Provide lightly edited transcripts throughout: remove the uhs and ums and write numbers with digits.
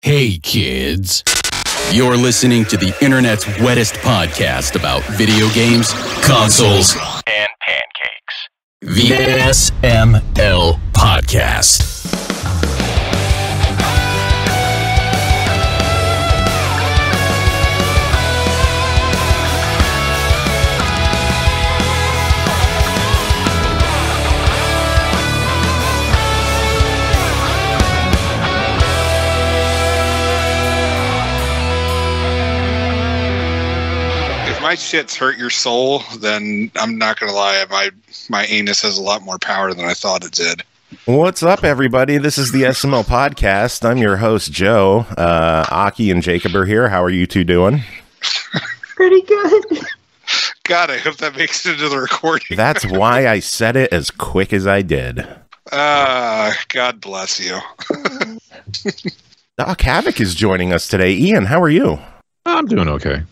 Hey kids, you're listening to the internet's wettest podcast about video games, consoles, and pancakes. The SML Podcast. My shit's hurt your soul, then I'm not gonna lie, my anus has a lot more power than I thought it did. What's up, everybody? This is the SML Podcast. I'm your host, Joe. Aki and Jacob are here. How are you two doing? Pretty good. God, I hope that makes it into the recording. That's why I said it as quick as I did. God bless you. Doc Havok is joining us today. Ian, how are you? I'm doing okay.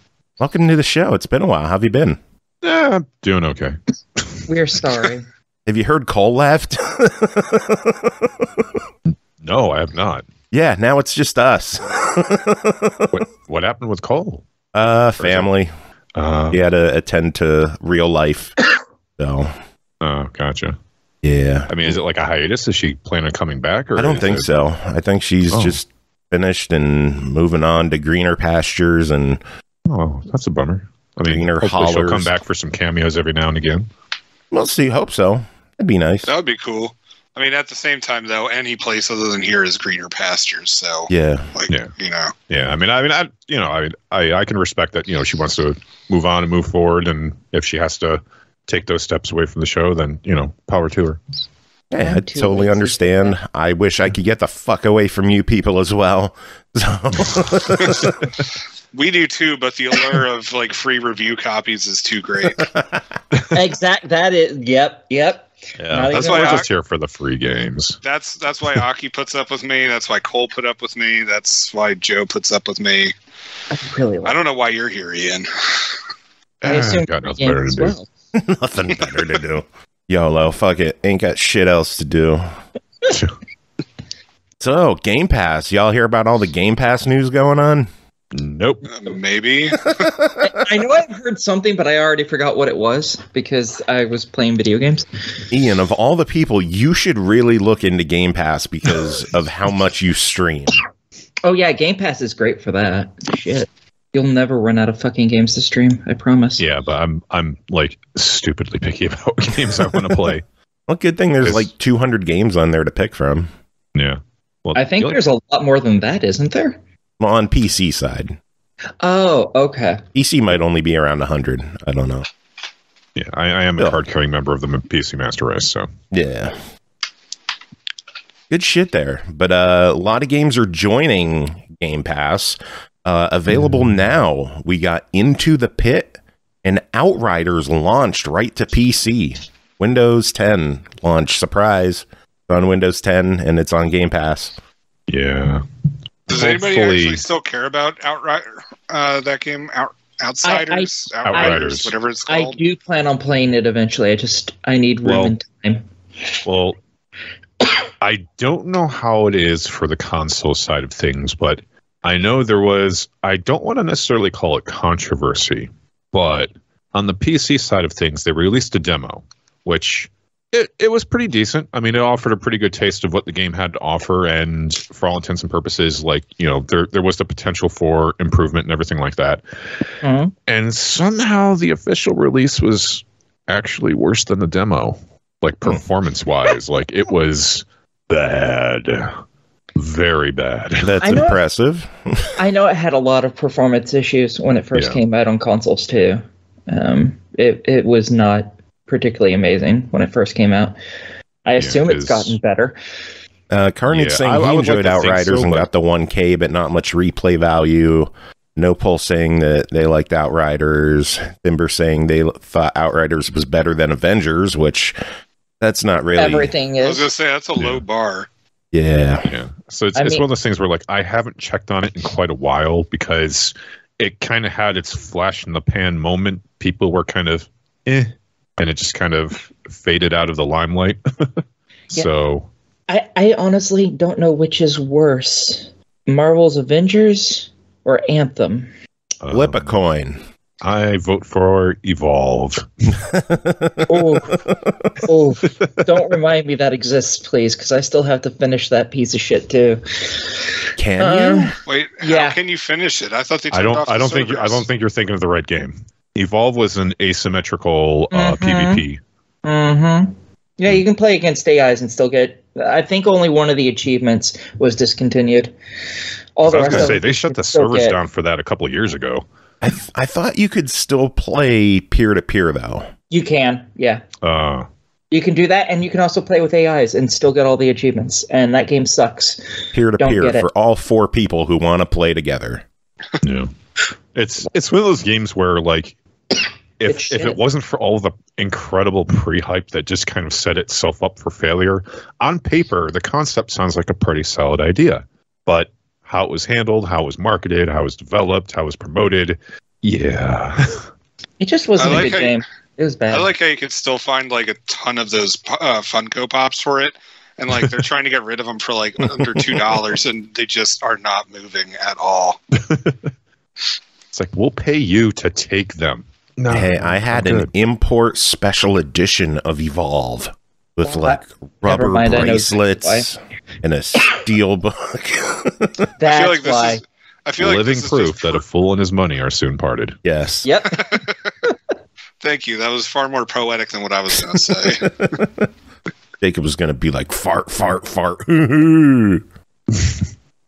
Welcome to the show. It's been a while. How have you been? Yeah, I'm doing okay. We're sorry. Have you heard Cole left? No, I have not. Yeah, now it's just us. What happened with Cole? Family. He had to attend to real life. So. Oh, gotcha. Yeah. I mean, is it like a hiatus? Is she planning on coming back? Or I don't think so. I think she's just finished and moving on to greener pastures and... Oh, that's a bummer. I mean, greener hopefully she'll hollers. come back for some cameos every now and again. We'll see. Hope so. That'd be nice. That would be cool. I mean, at the same time, though, any place other than here is greener pastures. So, Yeah. like, Yeah. you know, Yeah, I can respect that. You know, she wants to move on and move forward, and if she has to take those steps away from the show, then power to her. Yeah, I totally understand. I wish I could get the fuck away from you people as well. So. we do too, but the allure of like free review copies is too great. Exact. That is. Yep. Yeah, that's why even- we're just here for the free games. That's why Aki puts up with me. That's why Cole put up with me. That's why Joe puts up with me. I really like. I don't know why you're here, Ian. I assume got nothing better to do. well. Nothing better to do. YOLO, fuck it. Ain't got shit else to do. So, Game Pass. Y'all hear about all the Game Pass news going on? Nope. Maybe. I know I've heard something, but I already forgot what it was because I was playing video games. Ian, of all the people, you should really look into Game Pass because of how much you stream. Oh yeah, Game Pass is great for that. Shit, you'll never run out of fucking games to stream. I promise. Yeah, but I'm like stupidly picky about games I want to play. Well, good thing there's like 200 games on there to pick from. Yeah. Well, I think there's a lot more than that, isn't there? Well, on PC side. Oh, okay. PC might only be around 100. I don't know. Yeah, I am a card-carrying member of the PC Master Race, so. Yeah. Good shit there. But a lot of games are joining Game Pass. Available now. We got Into the Pit and Outriders launched right to PC. Windows 10 launch. Surprise. It's on Windows 10 and it's on Game Pass. Yeah. Does anybody actually still care about that game? Outsiders? Outriders. Whatever it's I called? do plan on playing it eventually. I need room and time. Well, I don't know how it is for the console side of things, but I know there was, I don't want to necessarily call it controversy, but on the PC side of things, they released a demo, which it was pretty decent. I mean, it offered a pretty good taste of what the game had to offer, and for all intents and purposes, like, there was the potential for improvement and everything like that. Mm-hmm. And somehow the official release was actually worse than the demo, like performance-wise. Like, it was bad. Very bad. That's impressive. I know it had a lot of performance issues when it first came out on consoles too. It was not particularly amazing when it first came out. I assume it's gotten better. Carnage saying he enjoyed Outriders and got the 1K, but not much replay value. No Pulse saying that they liked Outriders. Timber saying they thought Outriders was better than Avengers, which that's not really. Everything is. I was going to say, that's a low bar. Yeah. So it's one of those things where, like, I haven't checked on it in quite a while because it kind of had its flash in the pan moment. People were kind of and it just kind of faded out of the limelight. So I honestly don't know which is worse. Marvel's Avengers or Anthem? Flip a coin. I vote for Evolve. Oh, don't remind me that exists, please, because I still have to finish that piece of shit too. Can you? Wait, yeah. how can you finish it? I thought they I turned off the think you're thinking of the right game. Evolve was an asymmetrical PvP. Mm-hmm. Yeah, you can play against AIs and still get. I think only one of the achievements was discontinued. I was going to say they shut the servers down for that a couple of years ago. I thought you could still play peer-to-peer, though. You can, yeah. You can do that, and you can also play with AIs and still get all the achievements, and that game sucks. Peer-to-peer for all 4 people who want to play together. Yeah. It's one of those games where, like, if it wasn't for all the incredible pre-hype that just kind of set itself up for failure, on paper, the concept sounds like a pretty solid idea. But how it was handled, how it was marketed, how it was developed, how it was promoted. Yeah. It just wasn't a good game. It was bad. I like how you could still find like a ton of those Funko Pops for it. And like they're trying to get rid of them for like under $2 and they just are not moving at all. It's like, we'll pay you to take them. No, hey, I had an import special edition of Evolve with like rubber bracelets and a steel book. I feel like living proof that a fool and his money are soon parted. Yes. Yep. Thank you. That was far more poetic than what I was going to say. Jacob was going to be like, fart, fart, fart.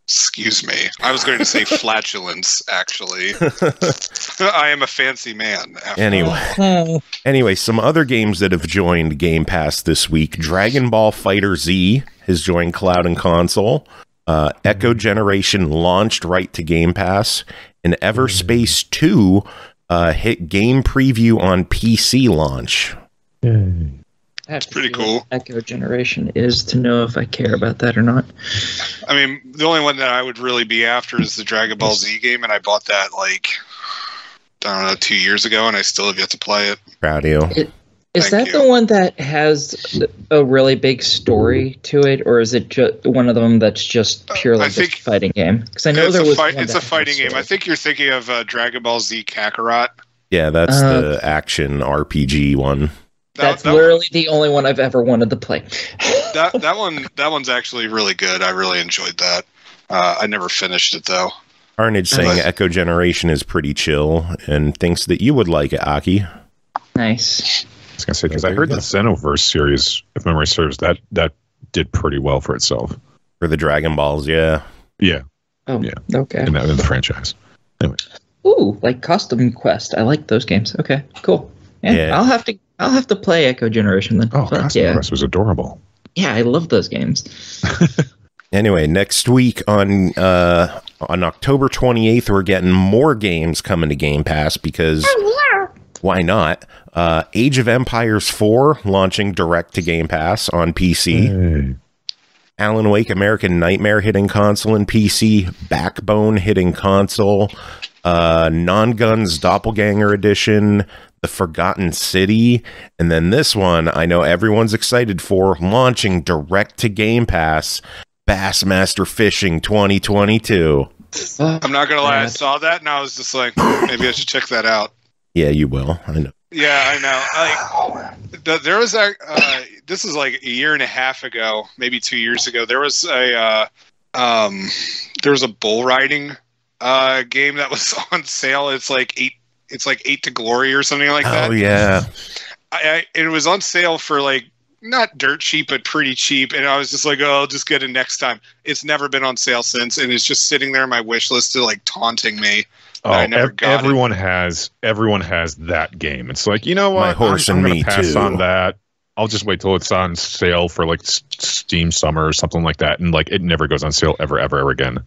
Excuse me. I was going to say flatulence, actually. I am a fancy man. Anyway, some other games that have joined Game Pass this week. Dragon Ball Fighter Z has joined cloud and console. Echo Generation launched right to Game Pass. And Everspace 2 hit game preview on PC launch. That's pretty cool. Echo Generation is to know if I care about that or not. I mean, the only one that I would really be after is the Dragon Ball Z game, and I bought that like, I don't know, 2 years ago, and I still have yet to play it. Proud of you. Is that the one that has a really big story to it, or is it just one of them that's just purely just a fighting game? Because I know it's a fighting game. I think you're thinking of Dragon Ball Z Kakarot. Yeah, that's the action RPG one. That's literally the only one I've ever wanted to play. that one's actually really good. I really enjoyed that. I never finished it though. Carnage saying Echo Generation is pretty chill and thinks that you would like it, Aki. Nice. I was gonna say, because I heard the Xenoverse series, if memory serves, that did pretty well for itself. For the Dragon Balls, yeah. Yeah. Oh, yeah. Okay. In the franchise. Anyway. Ooh, like Custom Quest. I like those games. Okay, cool. Yeah. I'll have to play Echo Generation then. Oh, Custom Quest was adorable. Yeah, I love those games. Anyway, next week on October 28th, we're getting more games coming to Game Pass because why not? Age of Empires 4 launching direct to Game Pass on PC. Hey. Alan Wake American Nightmare hitting console and PC. Backbone hitting console. Non-Guns Doppelganger Edition. The Forgotten City. And then this one I know everyone's excited for, launching direct to Game Pass. Bassmaster Fishing 2022. I'm not going to lie. I saw that and I was just like, maybe I should check that out. Yeah, you will. I know. Yeah, I know. There was this is like a year and a half ago, maybe 2 years ago. There was a bull riding game that was on sale. It's like 8 to Glory or something like that. Oh yeah. It was on sale for like not dirt cheap, but pretty cheap. And I was just like, oh, I'll just get it next time. It's never been on sale since, and it's just sitting there on my wish list to like taunting me. Oh, everyone has that game. It's like, you know what? My horse and me pass too. On that. I'll just wait till it's on sale for like Steam Summer or something like that, and like it never goes on sale ever again.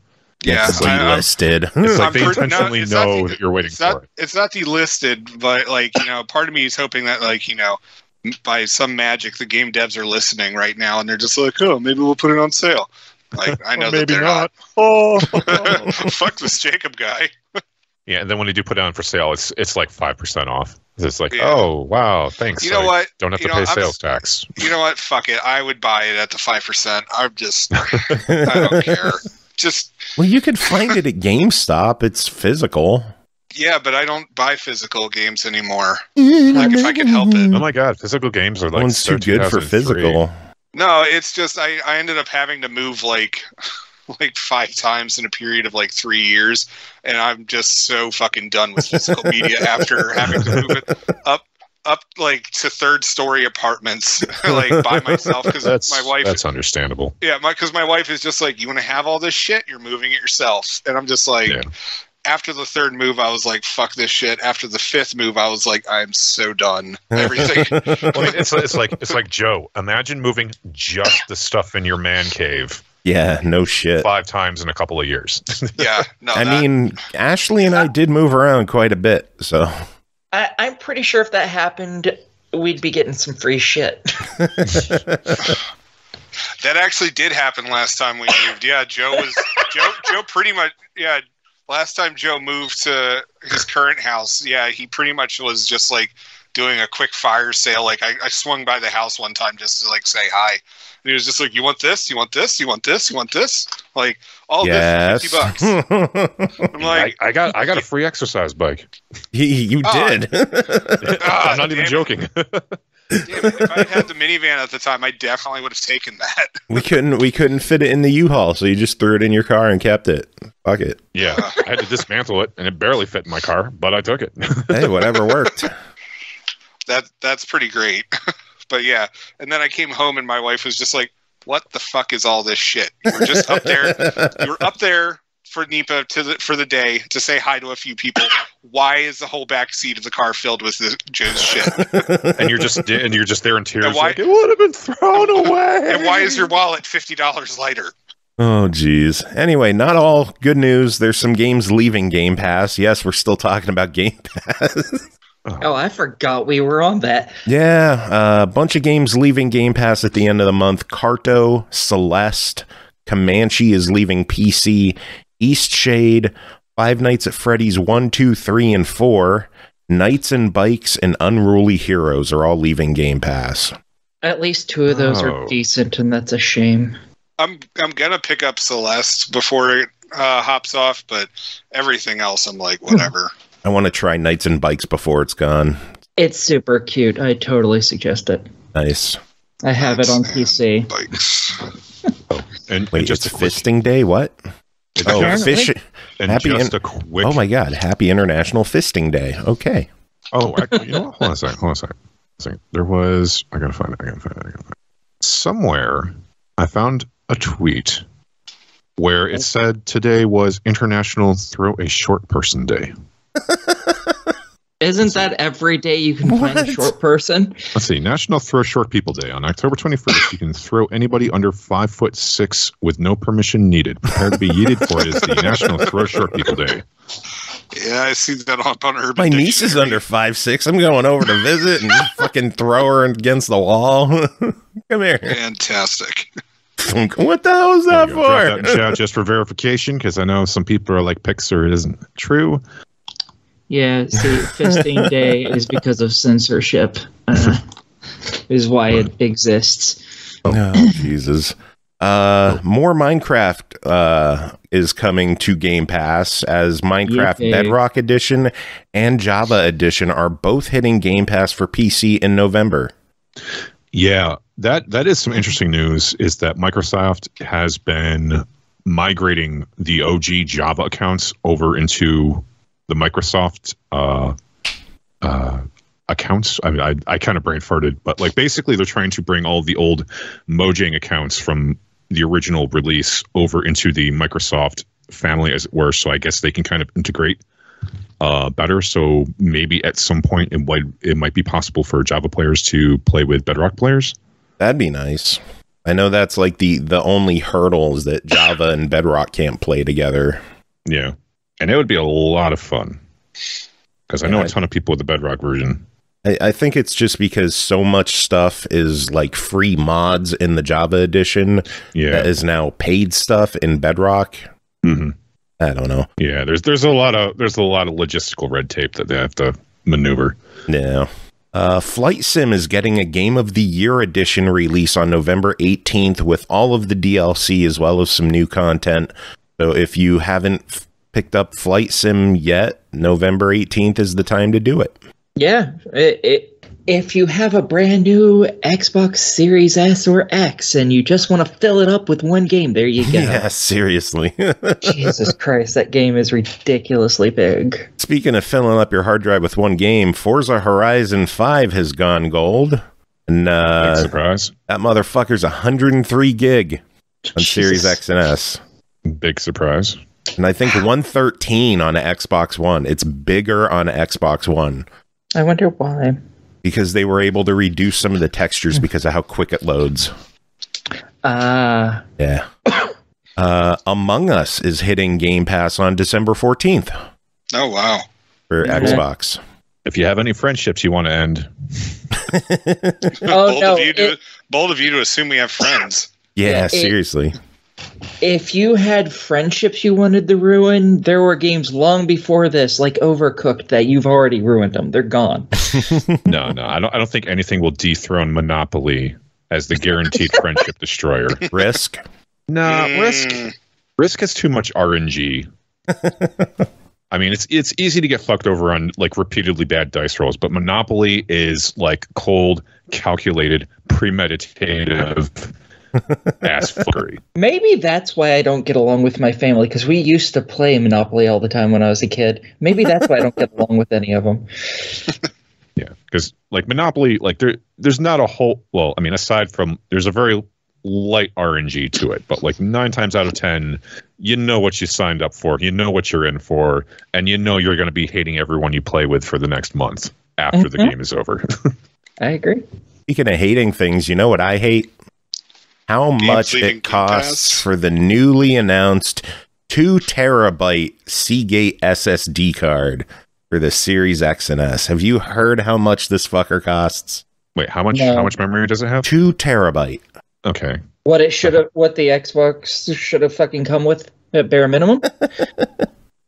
Yeah, it's delisted. It's like they intentionally know that you're waiting for it. It's not delisted, but like, you know, part of me is hoping that, like, you know, by some magic, the game devs are listening right now, and they're just like, oh, maybe we'll put it on sale. Like, I know that they're not. Oh, fuck this Jacob guy. Yeah, and then when they do put it on for sale, it's like 5% off. It's like, oh wow, thanks. You know what? Don't have to pay sales tax. You know what? Fuck it. I would buy it at the 5%. I'm just, I don't care. just... Well, you could find it at GameStop. It's physical. Yeah, but I don't buy physical games anymore. Like, if I could help it. Oh my god, physical games are like one's too good for physical. No, it's just I ended up having to move like 5 times in a period of like 3 years, and I'm just so fucking done with physical media after having to move it up like to 3rd-story apartments like by myself because my wife. That's understandable. Yeah, because my wife is just like, you want to have all this shit, you're moving it yourself, and I'm just like. Yeah. After the 3rd move, I was like, fuck this shit. After the 5th move, I was like, I'm so done. Everything. Well, I mean, it's like Joe. Imagine moving just the stuff in your man cave. Yeah, no shit. 5 times in a couple of years. Yeah, no. I mean, Ashley and I did move around quite a bit, so. I'm pretty sure if that happened, we'd be getting some free shit. That actually did happen last time we moved. Yeah, Joe pretty much. Yeah. Last time Joe moved to his current house, yeah, he pretty much was just like doing a quick fire sale. Like I swung by the house one time just to like say hi. And he was just like, "You want this? You want this? You want this? You want this?" Like all this for $50. I'm like, I got a free exercise bike. You did. I'm not even joking. Damn it, if I had the minivan at the time, I definitely would have taken that. We couldn't fit it in the U-Haul, so you just threw it in your car and kept it. Fuck it. Yeah, I had to dismantle it, and it barely fit in my car, but I took it. Hey, whatever worked. That's pretty great. But yeah, and then I came home, and my wife was just like, "What the fuck is all this shit? You were just up there. You were up there for NEPA for the day to say hi to a few people. Why is the whole back seat of the car filled with Joe's shit? And you're just there in tears. Like, it would have been thrown away. And why is your wallet $50 lighter?" Oh, geez. Anyway, not all good news. There's some games leaving Game Pass. Yes, we're still talking about Game Pass. Oh, I forgot we were on that. Yeah, a bunch of games leaving Game Pass at the end of the month. Carto, Celeste, Comanche is leaving PC. Eastshade, Five Nights at Freddy's 1, 2, 3, and 4, Knights and Bikes, and Unruly Heroes are all leaving Game Pass. At least 2 of those are decent, and that's a shame. I'm gonna pick up Celeste before it hops off, but everything else I'm like, whatever. I want to try Knights and Bikes before it's gone. It's super cute. I totally suggest it. Nice. I have it on PC. Bikes. And wait, just it's Fisting Day? What? Fish. And happy just a quick. Oh my God! Happy International Fisting Day. Okay. Oh, you know what? Hold on a second. There was. I gotta find it. Somewhere, I found a tweet where it said today was International Throw a Short Person Day. Isn't that every day you can find a short person? Let's see. National Throw Short People Day. On October 21st, you can throw anybody under 5'6" with no permission needed. Prepare to be yeeted for it is the National Throw Short People Day. Yeah, I see that on Urban My niece is under 5'6". I'm going over to visit and fucking throw her against the wall. Come here. Fantastic. What the hell is that for? Drop that in chat just for verification, because I know some people are like, Pixar, it isn't true. Yeah, see, Fisting Day is because of censorship. Is why it exists. Oh, Jesus. More Minecraft is coming to Game Pass, as Minecraft Bedrock Edition and Java Edition are both hitting Game Pass for PC in November. Yeah, that is some interesting news, is that Microsoft has been migrating the OG Java accounts over into the Microsoft accounts. I mean, I kind of brain farted, but like basically they're trying to bring all the old Mojang accounts from the original release over into the Microsoft family, as it were. So I guess they can kind of integrate better. So maybe at some point it might be possible for Java players to play with Bedrock players. That'd be nice. I know that's like the only hurdle is that Java and Bedrock can't play together. Yeah. And it would be a lot of fun, because I know a ton of people with the Bedrock version. I think it's just because so much stuff is like free mods in the Java edition that is now paid stuff in Bedrock. Mm-hmm. I don't know. Yeah, there's a lot of logistical red tape that they have to maneuver. Yeah. Flight Sim is getting a Game of the Year edition release on November 18th with all of the DLC as well as some new content. So if you haven't picked up Flight Sim yet, November 18th is the time to do it. Yeah, if you have a brand new Xbox Series S or X and you just want to fill it up with one game, there you go. Yeah, seriously. Jesus Christ, that game is ridiculously big. Speaking of filling up your hard drive with one game, Forza Horizon 5 has gone gold. And Big surprise. that motherfucker's 103 gig on Series X and S. Big surprise. And I think 113 on Xbox One. It's bigger on Xbox One. I wonder why. Because they were able to reduce some of the textures because of how quick it loads. Yeah. Among Us is hitting Game Pass on December 14th. Oh, wow. For Xbox. If you have any friendships you want to end. Bold of you to assume we have friends. Yeah, seriously. If you had friendships you wanted to ruin, there were games long before this, like Overcooked, that you've already ruined them. They're gone. No, I don't think anything will dethrone Monopoly as the guaranteed friendship destroyer. Risk? Nah, Risk has too much RNG. I mean, it's easy to get fucked over on like repeatedly bad dice rolls, but Monopoly is like cold, calculated, premeditative ass fuckery. Maybe that's why I don't get along with my family, because we used to play Monopoly all the time when I was a kid. Maybe that's why I don't get along with any of them. Yeah, because like Monopoly, like there's not a whole. Well, I mean, aside from there's a very light RNG to it, but like 9 times out of 10, you know what you signed up for, you know what you're in for, and you know you're going to be hating everyone you play with for the next month after the game is over. I agree. Speaking of hating things, you know what I hate? How much it costs for the newly announced 2 terabyte Seagate SSD card for the Series X and S. Have you heard how much this fucker costs? Wait, how much? No. How much memory does it have? 2 terabyte. Okay. What the Xbox should have fucking come with at bare minimum?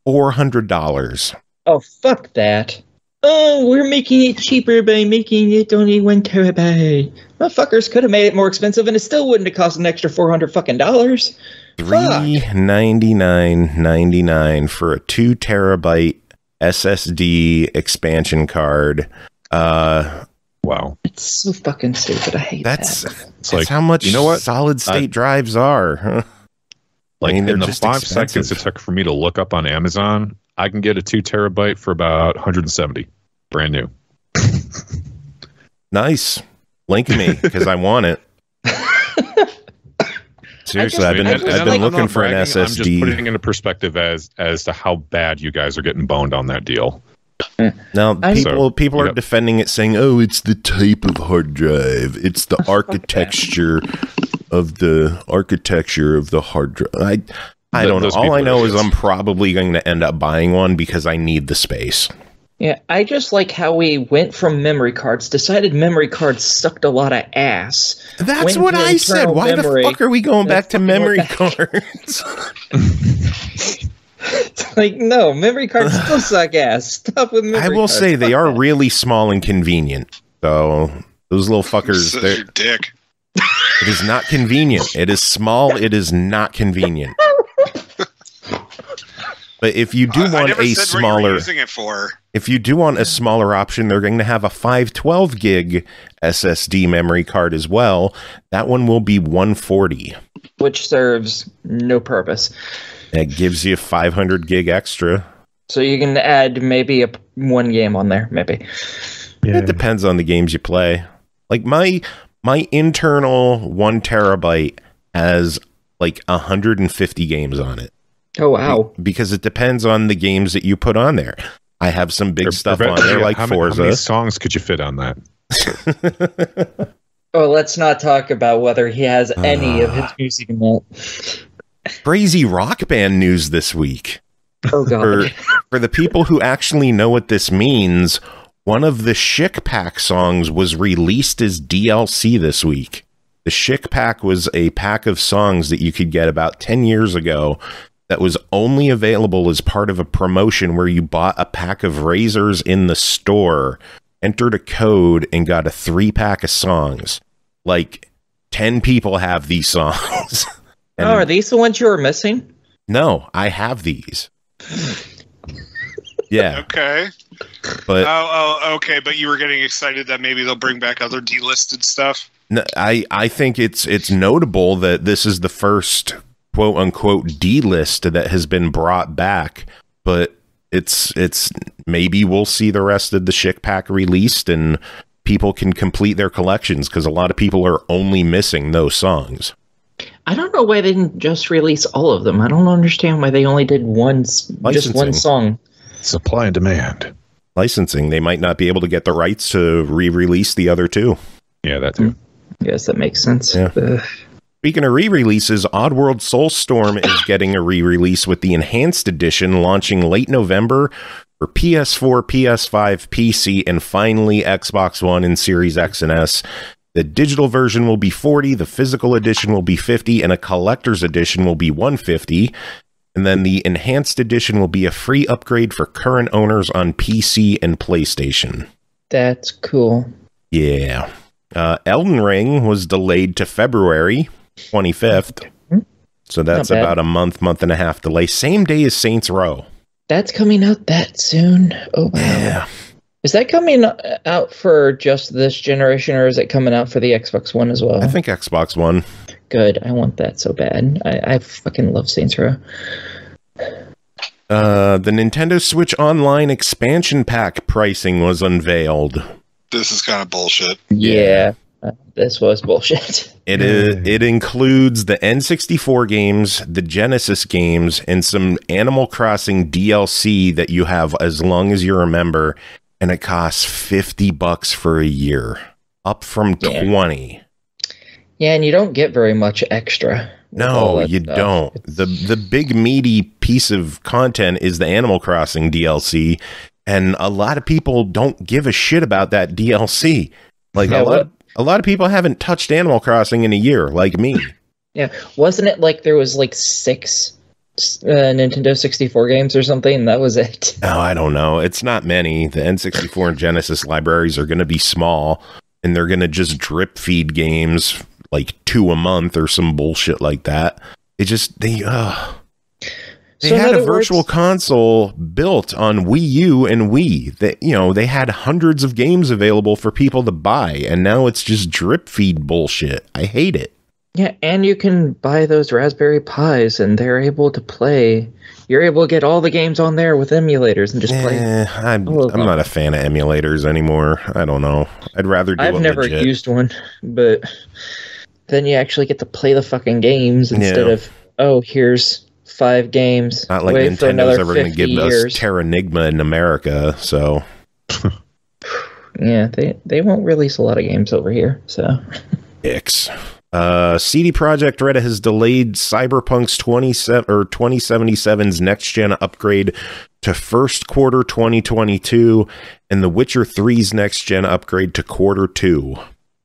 $400. Oh, fuck that. Oh, we're making it cheaper by making it only 1 terabyte. Motherfuckers could have made it more expensive and it still wouldn't have cost an extra $400 fucking dollars. $399.99 for a 2 terabyte SSD expansion card. Wow. It's so fucking stupid. I hate that. That's like, how much solid state drives are. Like, I mean, in the 5 seconds it took for me to look up on Amazon, I can get a 2 terabyte for about 170. Brand new. Nice. Link me, because I want it. Seriously, I've been looking for an SSD. I'm just putting it into perspective as to how bad you guys are getting boned on that deal. Now, people are defending it, saying, "Oh, it's the type of hard drive. It's the architecture of the hard drive." I don't know. All I know is I'm probably going to end up buying one because I need the space. Yeah, I just like how we went from memory cards, decided memory cards sucked a lot of ass. That's what I said. Why the fuck are we going back to memory cards? It's like, no, memory cards still suck ass. Stop with memory cards. I will say they are really small and convenient. So those little fuckers, Such a dick. It is not convenient. It is small. It is not convenient. But if you do want a smaller, if you do want a smaller option, they're going to have a 512 gig SSD memory card as well. That one will be $140, which serves no purpose. It gives you 500 gig extra. So you can add maybe one game on there, maybe. Yeah. It depends on the games you play. Like my internal 1 terabyte has like 150 games on it. Oh, wow. Because it depends on the games that you put on there. I have some big stuff on there like Forza. How many songs could you fit on that? Oh, let's not talk about whether he has any of his music in that. Crazy rock band news this week. Oh, God. For the people who actually know what this means, one of the Chic Pack songs was released as DLC this week. The Chic Pack was a pack of songs that you could get about 10 years ago that was only available as part of a promotion where you bought a pack of razors in the store, entered a code, and got a 3-pack of songs. Like, 10 people have these songs. Are these the ones you were missing? No, I have these. Yeah. Okay. But okay. But you were getting excited that maybe they'll bring back other delisted stuff. no, I think it's notable that this is the first quote unquote delist that has been brought back, but it's maybe we'll see the rest of the Chick Pack released and people can complete their collections, because a lot of people are only missing those songs. I don't know why they didn't just release all of them. I don't understand why they only did just one song. Supply and demand. Licensing. They might not be able to get the rights to re-release the other two. Yeah, that too. Yes, that makes sense. Yeah. Speaking of re-releases, Oddworld Soulstorm is getting a re-release with the Enhanced Edition launching late November for PS4, PS5, PC, and finally Xbox One and Series X and S. The digital version will be $40, the physical edition will be $50, and a collector's edition will be $150. And then the Enhanced Edition will be a free upgrade for current owners on PC and PlayStation. That's cool. Yeah. Elden Ring was delayed to February 25th. So that's about a month and a half delay. Same day as Saints Row. That's coming out that soon? Oh, wow. Yeah. Is that coming out for just this generation, or is it coming out for the Xbox One as well? I think Xbox One. Good. I want that so bad. I fucking love Saints Row. The Nintendo Switch Online expansion pack pricing was unveiled. This is kind of bullshit. Yeah. This was bullshit. It includes the N64 games, the Genesis games, and some Animal Crossing DLC that you have as long as you're a member, and it costs $50 for a year, up from 20. Yeah, and you don't get very much extra. No, you don't. The big meaty piece of content is the Animal Crossing DLC, and a lot of people don't give a shit about that DLC. Like a lot of people haven't touched Animal Crossing in a year, like me. Yeah, wasn't it like there was like 6 Nintendo 64 games or something? That was it. Oh, I don't know. It's not many. The N64 and Genesis libraries are going to be small, and they're going to just drip feed games like 2 a month or some bullshit like that. They had a virtual console built on Wii U and Wii. They had hundreds of games available for people to buy, and now it's just drip feed bullshit. I hate it. Yeah, and you can buy those Raspberry Pis, and they're able to play. You're able to get all the games on there with emulators and just play. I'm not a fan of emulators anymore. I don't know. I'd rather do it legit. I've never used one, but then you actually get to play the fucking games instead of, here's 5 games. Not like Nintendo's ever going to give us Terranigma in America, so. Yeah, they won't release a lot of games over here, so. X. CD Projekt Red has delayed Cyberpunk's 2077's next-gen upgrade to first quarter 2022, and The Witcher 3's next-gen upgrade to quarter 2.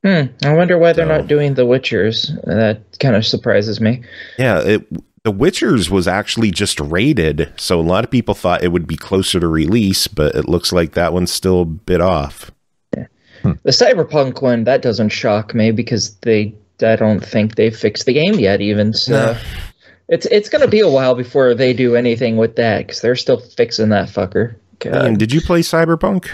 I wonder why they're not doing The Witchers. That kind of surprises me. Yeah, The Witchers was actually just rated, so a lot of people thought it would be closer to release, but it looks like that one's still a bit off. Yeah. The Cyberpunk one, that doesn't shock me because I don't think they've fixed the game yet even, so it's going to be a while before they do anything with that because they're still fixing that fucker. Ian, did you play Cyberpunk?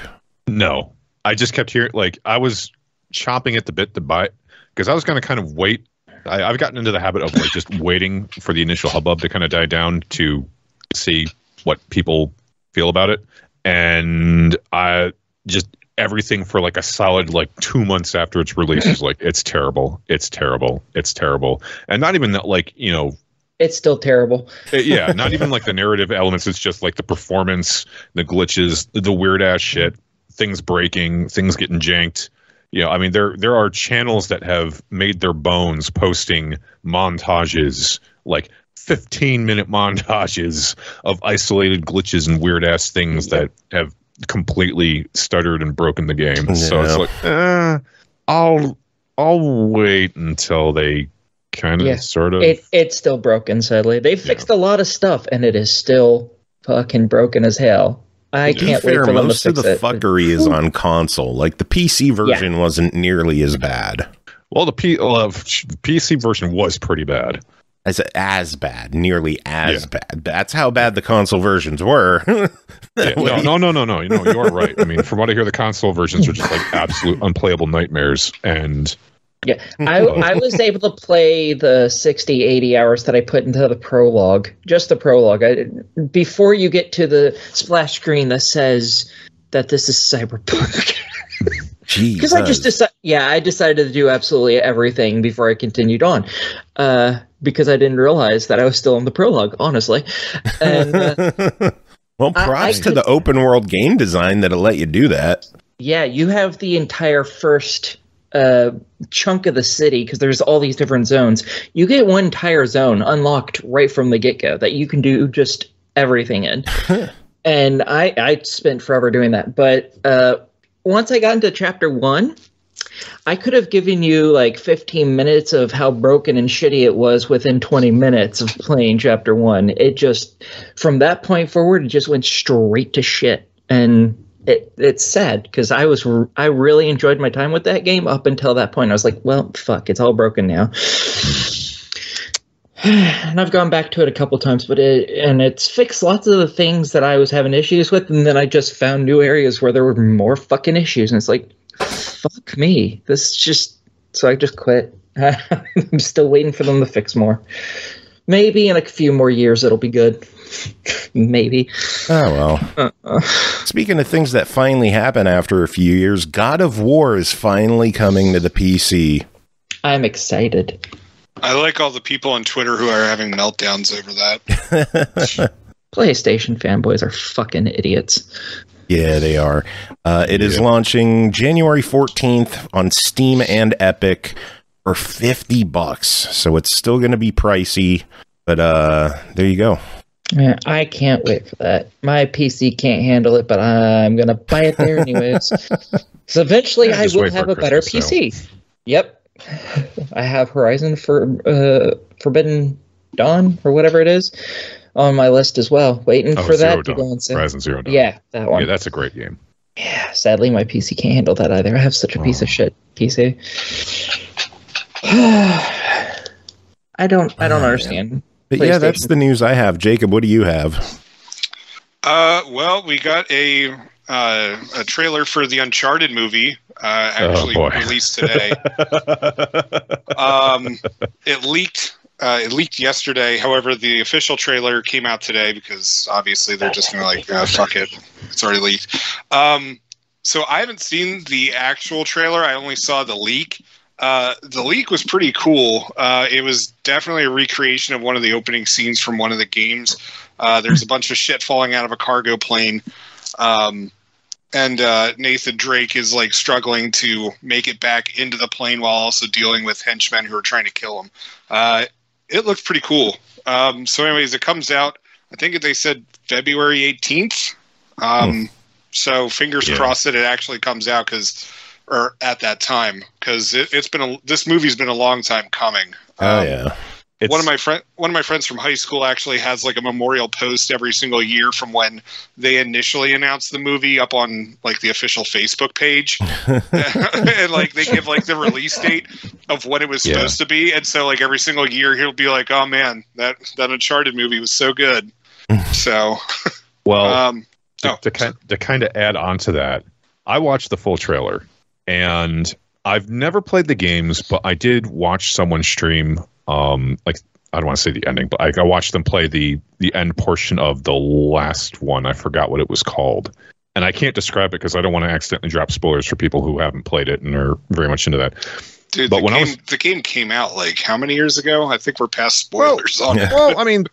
No. I just kept hearing, I was chomping at the bit to buy it because I was going to kind of wait. I've gotten into the habit of just waiting for the initial hubbub to kind of die down to see what people feel about it. And I just everything for a solid 2 months after its release is it's terrible. It's terrible. It's terrible. And not even that it's still terrible. Yeah, not even the narrative elements. It's just the performance, the glitches, the weird ass shit, things breaking, things getting janked. I mean, there are channels that have made their bones posting montages, 15-minute montages of isolated glitches and weird ass things that have completely stuttered and broken the game. Yeah. So it's I'll wait until they kind of sort of. It's still broken. Sadly, they fixed a lot of stuff, and it is still fucking broken as hell. I can't wait for them to fix it. Most of the fuckery is on console. The PC version wasn't nearly as bad. Well, the PC version was pretty bad. As bad, nearly as bad. That's how bad the console versions were. No. You are right. I mean, from what I hear, the console versions are just like absolute unplayable nightmares. And yeah, I was able to play the 60, 80 hours that I put into the prologue, just the prologue. Before you get to the splash screen that says that this is Cyberpunk. Because I just decided to do absolutely everything before I continued on, because I didn't realize that I was still in the prologue, honestly. And, well, props to the open world game design that'll let you do that. Yeah, you have the entire first chunk of the city, because there's all these different zones. You get one entire zone unlocked right from the get-go that you can do just everything in. And I spent forever doing that, but once I got into chapter 1, I could have given you like 15 minutes of how broken and shitty it was within 20 minutes of playing chapter 1. It just, from that point forward, it just went straight to shit. And it's sad, because I really enjoyed my time with that game up until that point. I was like, well, fuck, it's all broken now. And I've gone back to it a couple times, but it's fixed lots of the things that I was having issues with, and then I just found new areas where there were more fucking issues, and it's like, fuck me. So I just quit. I'm still waiting for them to fix more. Maybe in a few more years it'll be good. Maybe. Oh, well. Speaking of things that finally happen after a few years, God of War is finally coming to the PC. I'm excited. I like all the people on Twitter who are having meltdowns over that. PlayStation fanboys are fucking idiots. Yeah, they are. It is launching January 14th on Steam and Epic for $50. So it's still going to be pricey, but there you go. Yeah, I can't wait for that. My PC can't handle it, but I'm going to buy it there anyways. So eventually I will have a better PC. So. Yep. I have Horizon Forbidden Dawn or whatever it is on my list as well, waiting for that to go on sale. Horizon Zero Dawn. Yeah, that one. Yeah, that's a great game. Yeah, sadly my PC can't handle that either. I have such a piece of shit PC. I don't understand. But yeah, that's the news I have. Jacob, what do you have? Well, we got a trailer for the Uncharted movie actually released today. It leaked yesterday. However, the official trailer came out today because obviously they're just gonna fuck it. It's already leaked. So I haven't seen the actual trailer. I only saw the leak. The leak was pretty cool. It was definitely a recreation of one of the opening scenes from one of the games. There's a bunch of shit falling out of a cargo plane. And Nathan Drake is like struggling to make it back into the plane while also dealing with henchmen who are trying to kill him. It looks pretty cool. So anyways, it comes out, I think they said February 18th. So fingers crossed that it actually comes out at that time, because this movie's been a long time coming. Yeah. One of my friends from high school actually has like a memorial post every single year from when they initially announced the movie up on like the official Facebook page, and like they give like the release date of when it was supposed to be, and so like every single year he'll be like, "Oh man, that Uncharted movie was so good." So, well, to kind of add on to that, I watched the full trailer, and I've never played the games, but I did watch someone stream. Like, I don't want to say the ending, but I watched them play the end portion of the last one. I forgot what it was called, and I can't describe it because I don't want to accidentally drop spoilers for people who haven't played it and are very much into that. Dude, but the game came out like how many years ago? I think we're past spoilers on it. Well, I mean,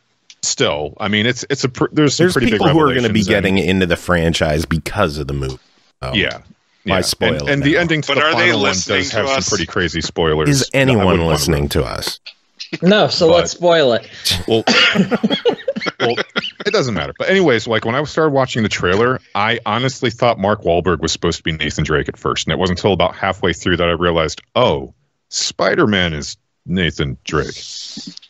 still, I mean, there's pretty people who are going to be getting into the franchise because of the movie. By spoiler, and the ending to the final one does have some pretty crazy spoilers. Is anyone listening to us? No, so let's spoil it. Well, it doesn't matter. But anyways, like when I started watching the trailer, I honestly thought Mark Wahlberg was supposed to be Nathan Drake at first, and it wasn't until about halfway through that I realized, oh, Spider-Man is Nathan Drake.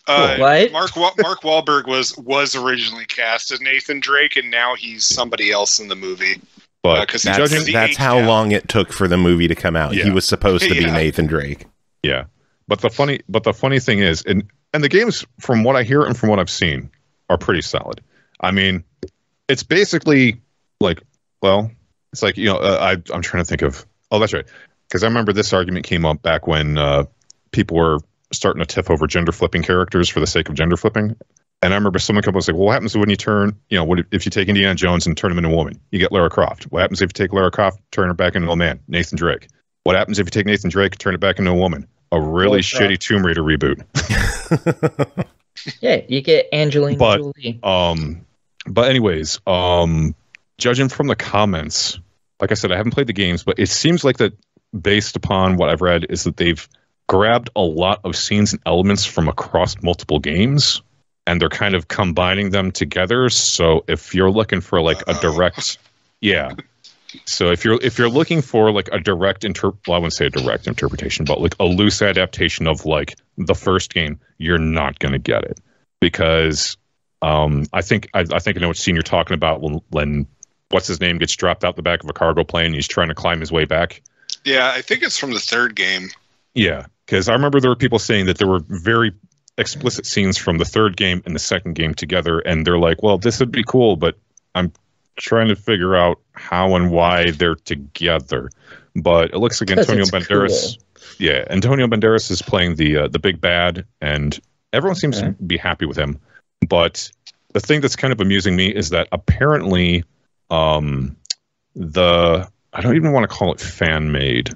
What? Mark Wahlberg was originally cast as Nathan Drake, and now he's somebody else in the movie. But that's how long it took for the movie to come out. He was supposed to be Nathan Drake. Yeah. But the funny thing is, and And the games, from what I hear and from what I've seen, are pretty solid. I mean, it's basically like, well, it's like, I'm trying to think of, oh, that's right. Because I remember this argument came up back when people were starting to tiff over gender flipping characters for the sake of gender flipping. And I remember someone come up and say, well, what happens when you turn, what if you take Indiana Jones and turn him into a woman? You get Lara Croft. What happens if you take Lara Croft, turn her back into a man? Nathan Drake. What happens if you take Nathan Drake, turn it back into a woman? A really shitty Tomb Raider reboot. Yeah, you get Angelina Jolie. But anyways, judging from the comments, like I said, I haven't played the games, but it seems like that based upon what I've read is that they've grabbed a lot of scenes and elements from across multiple games, and they're kind of combining them together. So if you're looking for like a direct, so if you're looking for like a direct well, I wouldn't say a direct interpretation, but like a loose adaptation of like the first game, you're not going to get it, because I think I know what scene you're talking about when what's his name gets dropped out the back of a cargo plane and he's trying to climb his way back. Yeah, I think it's from the third game. Yeah, because I remember there were people saying that there were very explicit scenes from the third game and the second game together, and they're like, well, this would be cool, but I'm trying to figure out how and why they're together. But it looks like Antonio Banderas. Cool. Yeah, Antonio Banderas is playing the big bad, and everyone seems to be happy with him. But the thing that's kind of amusing me is that apparently I don't even want to call it fan made,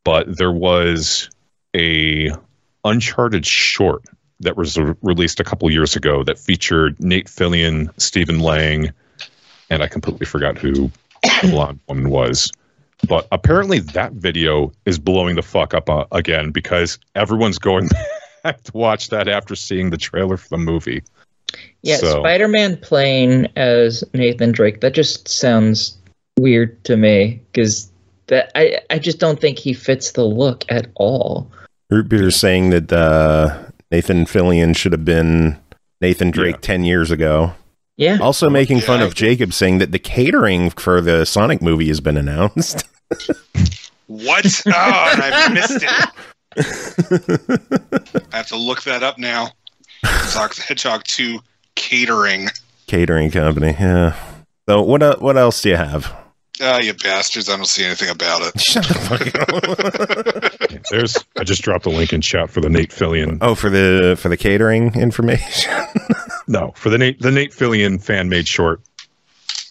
but there was a Uncharted short that was released a couple years ago that featured Nate Fillion, Stephen Lang, and I completely forgot who the blonde woman was. But apparently that video is blowing the fuck up again, because everyone's going back to watch that after seeing the trailer for the movie. Yeah, so. Spider-Man playing as Nathan Drake, that just sounds weird to me, because I just don't think he fits the look at all. Root Beer is saying that Nathan Fillion should have been Nathan Drake 10 years ago. Yeah. Also making fun of Jacob, saying that the catering for the Sonic movie has been announced. What? Oh, I missed it. I have to look that up now. Sonic the Hedgehog 2 catering. Catering company, yeah. So what else do you have? You bastards, I don't see anything about it. Shut the fuck up. I just dropped a link in chat for the Nate Fillion. Oh, for the catering information? No, for the Nate Fillion fan-made short,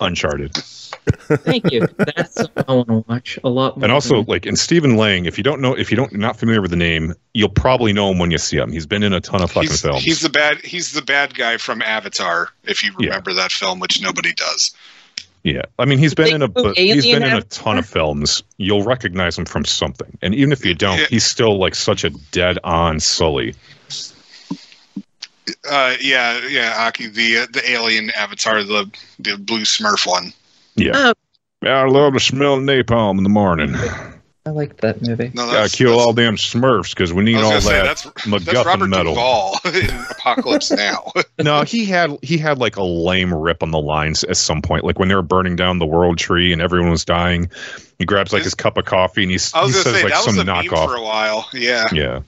Uncharted. Thank you. That's something I want to watch a lot more. And also, like, in Stephen Lang, if you're not familiar with the name, you'll probably know him when you see him. He's been in a ton of fucking films. He's the bad guy from Avatar, if you remember that film, which nobody does. Yeah, I mean, he's been in a ton of films. You'll recognize him from something, and even if you don't, he's still like such a dead-on Sully. Aki, the alien Avatar, the blue Smurf one. Yeah, I love to smell napalm in the morning. I like that movie. No, gotta kill all them Smurfs because we need all that MacGuffin that's Robert metal. Duvall in Apocalypse Now. No, he had like a lame rip on the lines at some point, like when they were burning down the World Tree and everyone was dying. He grabs like his cup of coffee and he says like some knockoff for a while. Yeah,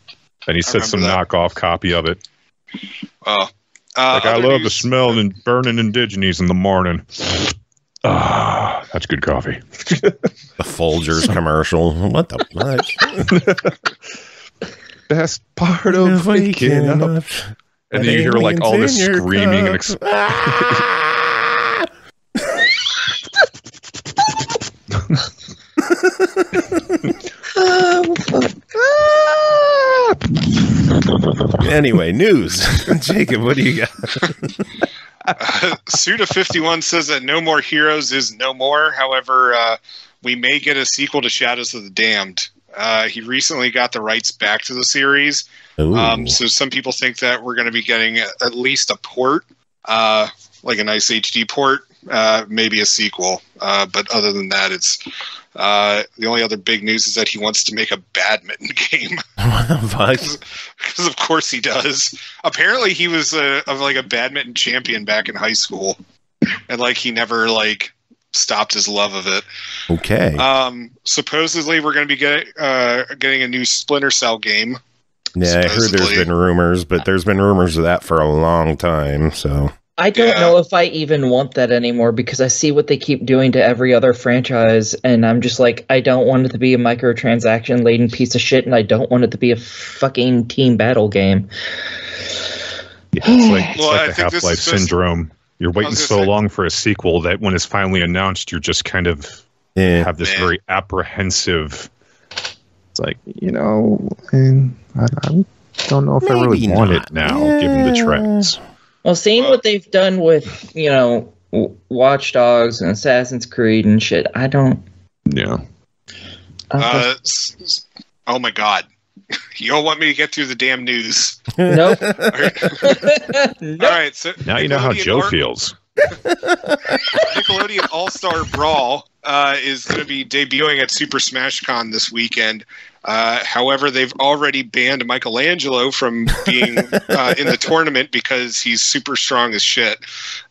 and he said some knockoff copy of it. Oh, like I love the smell and burning indigenes in the morning. Ah, that's good coffee. The Folgers commercial. What the fuck? Best part of waking up. And then you hear like all this screaming and Anyway, news. Jacob, what do you got? Suda51 says that No More Heroes is no more. However, we may get a sequel to Shadows of the Damned. He recently got the rights back to the series. So some people think that we're going to be getting at least a port, like a nice HD port, maybe a sequel. But other than that, it's the only other big news is that he wants to make a badminton game. What the fuck? Because of course he does. Apparently he was a badminton champion back in high school, and like he never like stopped his love of it. Okay. Supposedly we're going to be getting a new Splinter Cell game. Yeah, I heard there's been rumors, but there's been rumors of that for a long time, so... I don't know if I even want that anymore because I see what they keep doing to every other franchise, and I'm just like, I don't want it to be a microtransaction-laden piece of shit, and I don't want it to be a fucking team battle game. Yeah, it's like the Half-Life syndrome. You're waiting so long for a sequel that when it's finally announced, you're just kind of have this very apprehensive... It's like, I don't know if I really want it now, given the trends. Well, seeing what they've done with, Watch Dogs and Assassin's Creed and shit, I don't... Yeah. Oh my god. You don't want me to get through the damn news. Nope. All right, so... Now you know how Joe feels. Nickelodeon All-Star Brawl is going to be debuting at Super Smash Con this weekend. However, they've already banned Michelangelo from being in the tournament because he's super strong as shit.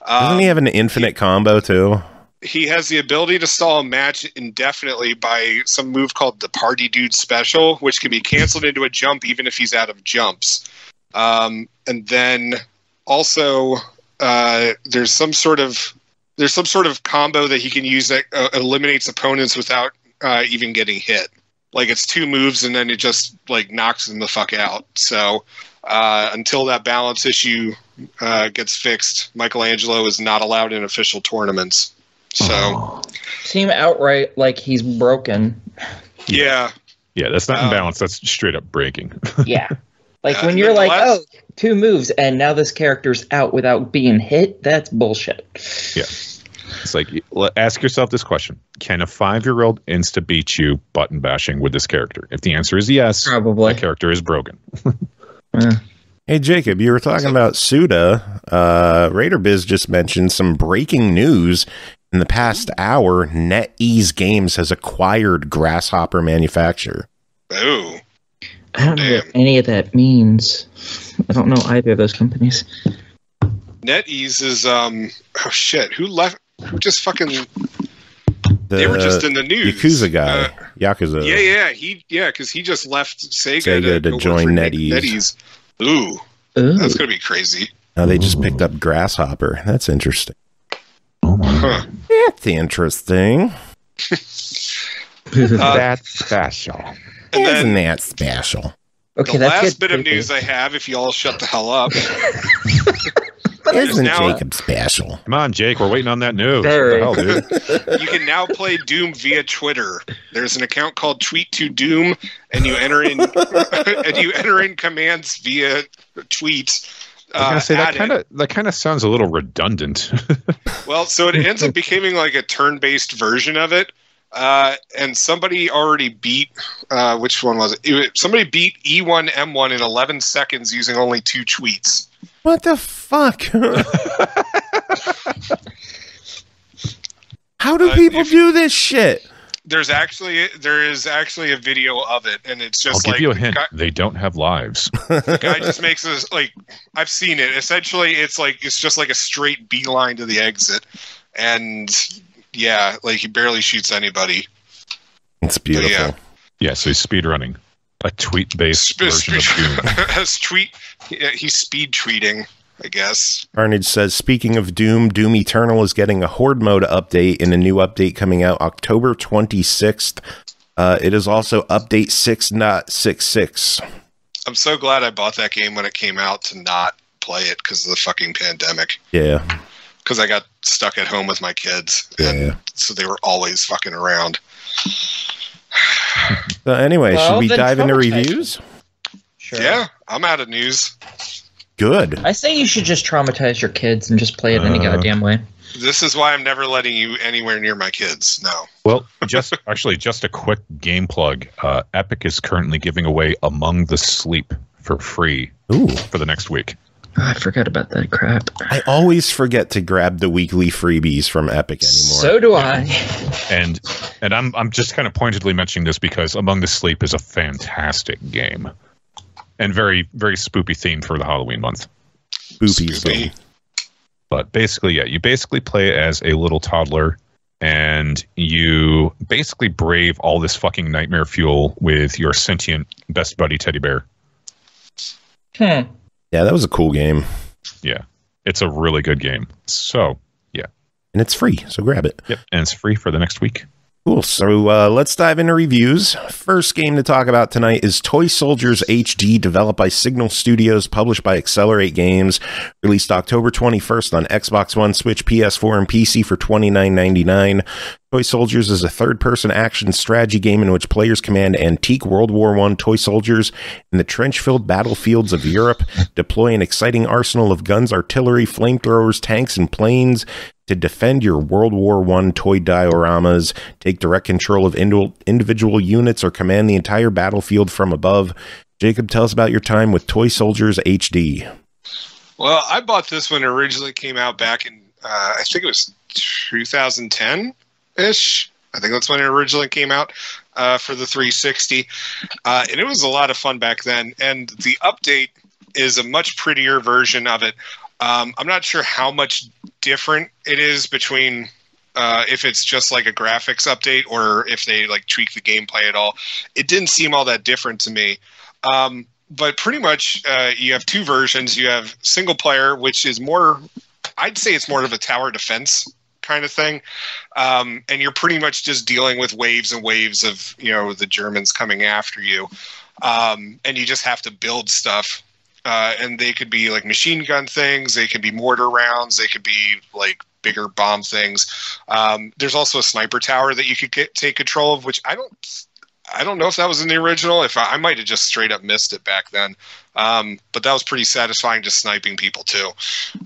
Doesn't he have an infinite combo too? He has the ability to stall a match indefinitely by some move called the Party Dude Special, which can be canceled into a jump even if he's out of jumps. And then also there's some sort of combo that he can use that eliminates opponents without even getting hit. Like it's 2 moves and then it just like knocks them the fuck out. So until that balance issue gets fixed, Michelangelo is not allowed in official tournaments. So seem outright like he's broken. Yeah. Yeah, that's not imbalance. That's straight up breaking. Yeah. Like when you're like, 2 moves and now this character's out without being hit, that's bullshit. Yeah. It's like, ask yourself this question. Can a 5-year-old insta-beat you button bashing with this character? If the answer is yes, probably. The character is broken. Hey, Jacob, you were talking about Suda. RaiderBiz just mentioned some breaking news. In the past hour, NetEase Games has acquired Grasshopper Manufacture. Oh. I don't know what any of that means. I don't know either of those companies. NetEase is, oh shit, who just fucking... They were just in the news. Yakuza guy. Yakuza. Yeah, because he just left Sega to join NetEase. Ooh. That's going to be crazy. Now they just picked up Grasshopper. That's interesting. Huh. That's interesting. That's special. Isn't that special? Okay, the last bit of news I have, if you all shut the hell up... Isn't Jacob special? Come on, Jake. We're waiting on that news. What the hell, dude? You can now play Doom via Twitter. There's an account called Tweet to Doom, and you enter in commands via tweet. I was gonna say that kind of sounds a little redundant. Well, so it ends up becoming like a turn-based version of it. And somebody already beat which one was it? Somebody beat E1M1 in 11 seconds using only 2 tweets. What the fuck? How do people do this shit? There is actually a video of it, and it's just I'll give you a hint. They don't have lives. The guy just makes this like I've seen it. Essentially, it's just like a straight beeline to the exit, and yeah, like he barely shoots anybody. It's beautiful. Yeah, so he's speedrunning. A tweet-based version of Doom. He's speed tweeting, I guess. Carnage says, speaking of Doom, Doom Eternal is getting a Horde mode update in a new update coming out October 26th. It is also update 6.66. I'm so glad I bought that game when it came out to not play it because of the fucking pandemic. Yeah. Because I got stuck at home with my kids. And so they were always fucking around. So anyway, should we dive into reviews? Sure. Yeah, I'm out of news. Good. I say you should just traumatize your kids and just play it any goddamn way. This is why I'm never letting you anywhere near my kids. No. Well, just a quick game plug. Epic is currently giving away Among the Sleep for free for the next week. Oh, I forgot about that crap. I always forget to grab the weekly freebies from Epic anymore. So do I. And I'm just kind of pointedly mentioning this because Among the Sleep is a fantastic game. And very, very spoopy theme for the Halloween month. Spoopy. But basically, yeah, you basically play as a little toddler and you basically brave all this fucking nightmare fuel with your sentient best buddy teddy bear. Yeah, that was a cool game. Yeah, it's a really good game. So, yeah. And it's free, so grab it. Yep, and it's free for the next week. Cool. So let's dive into reviews. First game to talk about tonight is Toy Soldiers HD, developed by Signal Studios, published by Accelerate Games, released October 21st on Xbox One, Switch, PS4, and PC for $29.99. Toy Soldiers is a third-person action strategy game in which players command antique World War I toy soldiers in the trench-filled battlefields of Europe, deploy an exciting arsenal of guns, artillery, flamethrowers, tanks, and planes to defend your World War I toy dioramas, take direct control of individual units, or command the entire battlefield from above. Jacob, tell us about your time with Toy Soldiers HD. Well, I bought this when it originally came out back in, I think it was 2010-ish. I think that's when it originally came out for the 360. And it was a lot of fun back then. And the update is a much prettier version of it. I'm not sure how much different it is between if it's just like a graphics update or if they like tweak the gameplay at all. It didn't seem all that different to me. But pretty much you have two versions. You have single player, which is more, I'd say it's more of a tower defense kind of thing. And you're pretty much just dealing with waves and waves of, the Germans coming after you. And you just have to build stuff. And they could be like machine gun things. They could be mortar rounds. They could be like bigger bomb things. There's also a sniper tower that you could take control of, which I don't know if that was in the original. If I might have just straight up missed it back then. But that was pretty satisfying, just sniping people too.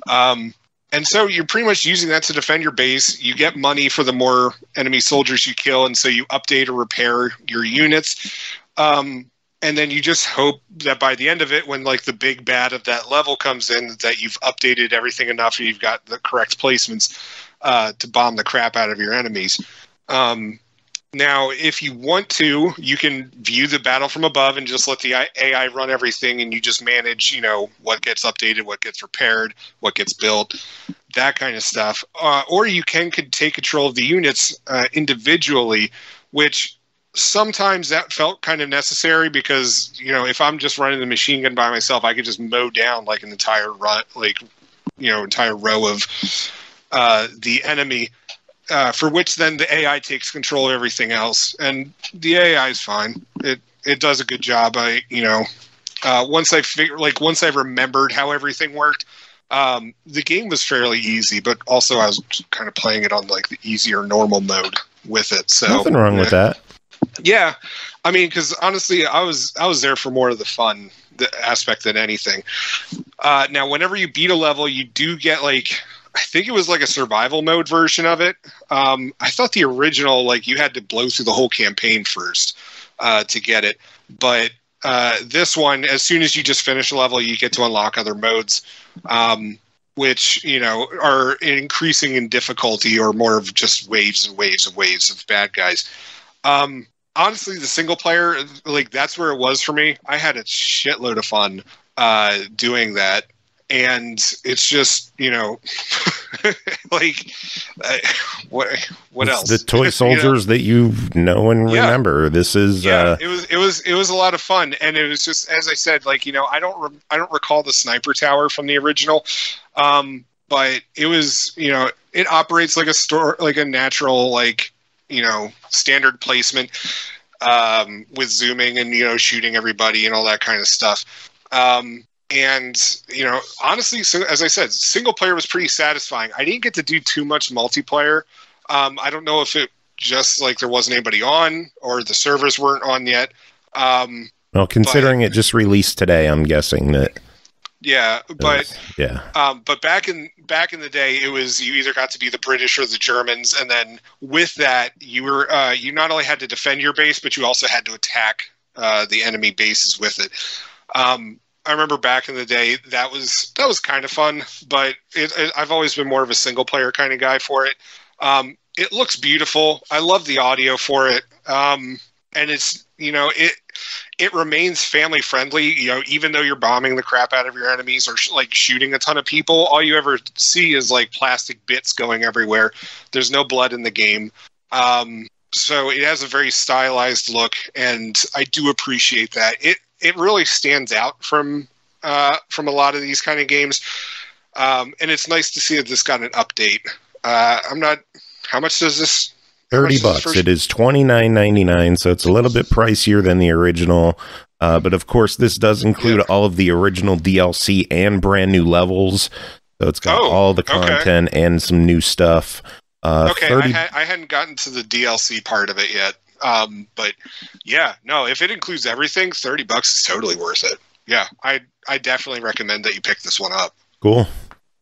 And so you're pretty much using that to defend your base. You get money for the more enemy soldiers you kill, and so you update or repair your units. And then you just hope that by the end of it, when like the big bad of that level comes in, that you've updated everything enough and you've got the correct placements to bomb the crap out of your enemies. Now, if you want to, you can view the battle from above and just let the AI run everything, and you just manage, what gets updated, what gets repaired, what gets built, that kind of stuff. Or you could take control of the units individually, which sometimes that felt kind of necessary because, if I'm just running the machine gun by myself, I could just mow down like an entire entire row of the enemy. For which then the AI takes control of everything else, and the AI is fine. It does a good job. Once I remembered how everything worked, the game was fairly easy, but also I was kind of playing it on like the easier normal mode with it. So nothing wrong with that. Yeah, I mean, because honestly, I was there for more of the fun aspect than anything. Now, whenever you beat a level, you do get I think it was like a survival mode version of it. I thought the original, you had to blow through the whole campaign first to get it. But this one, as soon as you just finish a level, you get to unlock other modes, which, are increasing in difficulty or more of just waves and waves and waves of bad guys. Honestly, the single player, that's where it was for me. I had a shitload of fun doing that. And it's just, what else? The toy soldiers that you know and remember. This is it was a lot of fun, and it was just, as I said, I don't recall the sniper tower from the original, but it was, it operates like a natural standard placement with zooming and shooting everybody and all that kind of stuff. And, honestly, so as I said, single player was pretty satisfying. I didn't get to do too much multiplayer. I don't know if it just there wasn't anybody on or the servers weren't on yet. Well, considering it just released today, I'm guessing that. Yeah, but but back in the day, it was you either got to be the British or the Germans, and then with that, you were you not only had to defend your base, but you also had to attack the enemy bases with it. I remember back in the day that was kind of fun, but I've always been more of a single player kind of guy for it. It looks beautiful. I love the audio for it, and it's it remains family friendly. Even though you're bombing the crap out of your enemies or shooting a ton of people, all you ever see is plastic bits going everywhere. There's no blood in the game. So it has a very stylized look, and I do appreciate that. It really stands out from from a lot of these kind of games. And it's nice to see that this got an update. I'm not. How much does this? $30. It is $29.99, so it's a little bit pricier than the original. But of course, this does include all of the original DLC and brand new levels. So it's got all the content and some new stuff. I hadn't gotten to the DLC part of it yet. But yeah, no, if it includes everything, $30 is totally worth it. Yeah, I definitely recommend that you pick this one up. Cool.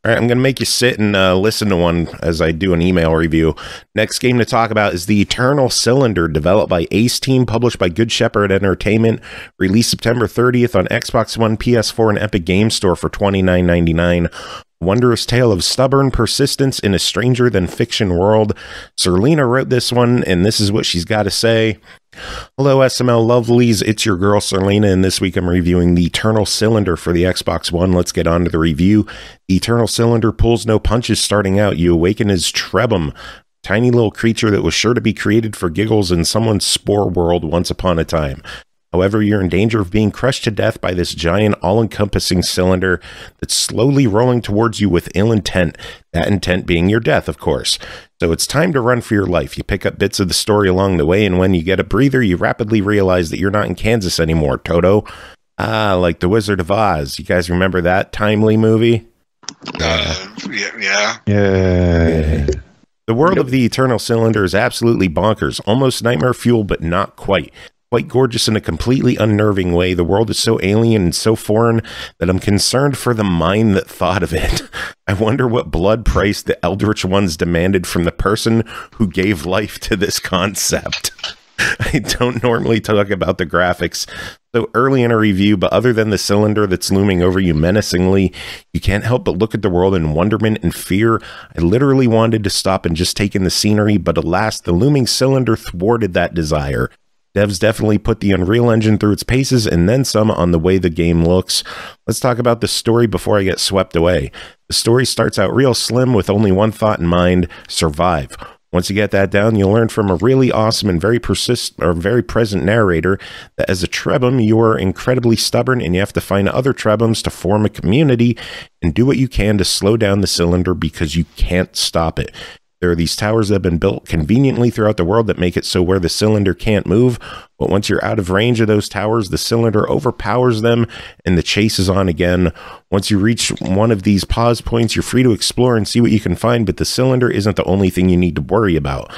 All right, I'm going to make you sit and listen to one as I do an email review. Next game to talk about is The Eternal Cylinder, developed by Ace Team, published by Good Shepherd Entertainment, released September 30th on Xbox One, PS4, and Epic Games Store for $29.99. Wondrous tale of stubborn persistence in a stranger-than-fiction world. Surlyna wrote this one, and this is what she's got to say. Hello, SML lovelies. It's your girl, Surlyna, and this week I'm reviewing The Eternal Cylinder for the Xbox One. Let's get on to the review. The Eternal Cylinder pulls no punches starting out. You awaken as Trebum, tiny little creature that was sure to be created for giggles in someone's spore world once upon a time. However, you're in danger of being crushed to death by this giant, all-encompassing cylinder that's slowly rolling towards you with ill intent, that intent being your death, of course. So it's time to run for your life. You pick up bits of the story along the way, and when you get a breather, you rapidly realize that you're not in Kansas anymore, Toto. Like The Wizard of Oz. You guys remember that timely movie? Yeah. The world of The Eternal Cylinder is absolutely bonkers, almost nightmare fuel, but not quite. Quite gorgeous in a completely unnerving way. The world is so alien and so foreign that I'm concerned for the mind that thought of it. I wonder what blood price the Eldritch Ones demanded from the person who gave life to this concept. I don't normally talk about the graphics so early in a review, but other than the cylinder that's looming over you menacingly, you can't help but look at the world in wonderment and fear. I literally wanted to stop and just take in the scenery, but alas, the looming cylinder thwarted that desire. Devs definitely put the Unreal Engine through its paces and then some on the way the game looks. Let's talk about the story before I get swept away. The story starts out real slim with only one thought in mind: survive. Once you get that down, you'll learn from a really awesome and very present narrator that as a Trebum, you are incredibly stubborn and you have to find other Trebums to form a community and do what you can to slow down the cylinder because you can't stop it. There are these towers that have been built conveniently throughout the world that make it so where the cylinder can't move, but once you're out of range of those towers, the cylinder overpowers them and the chase is on again. Once you reach one of these pause points, you're free to explore and see what you can find, but the cylinder isn't the only thing you need to worry about.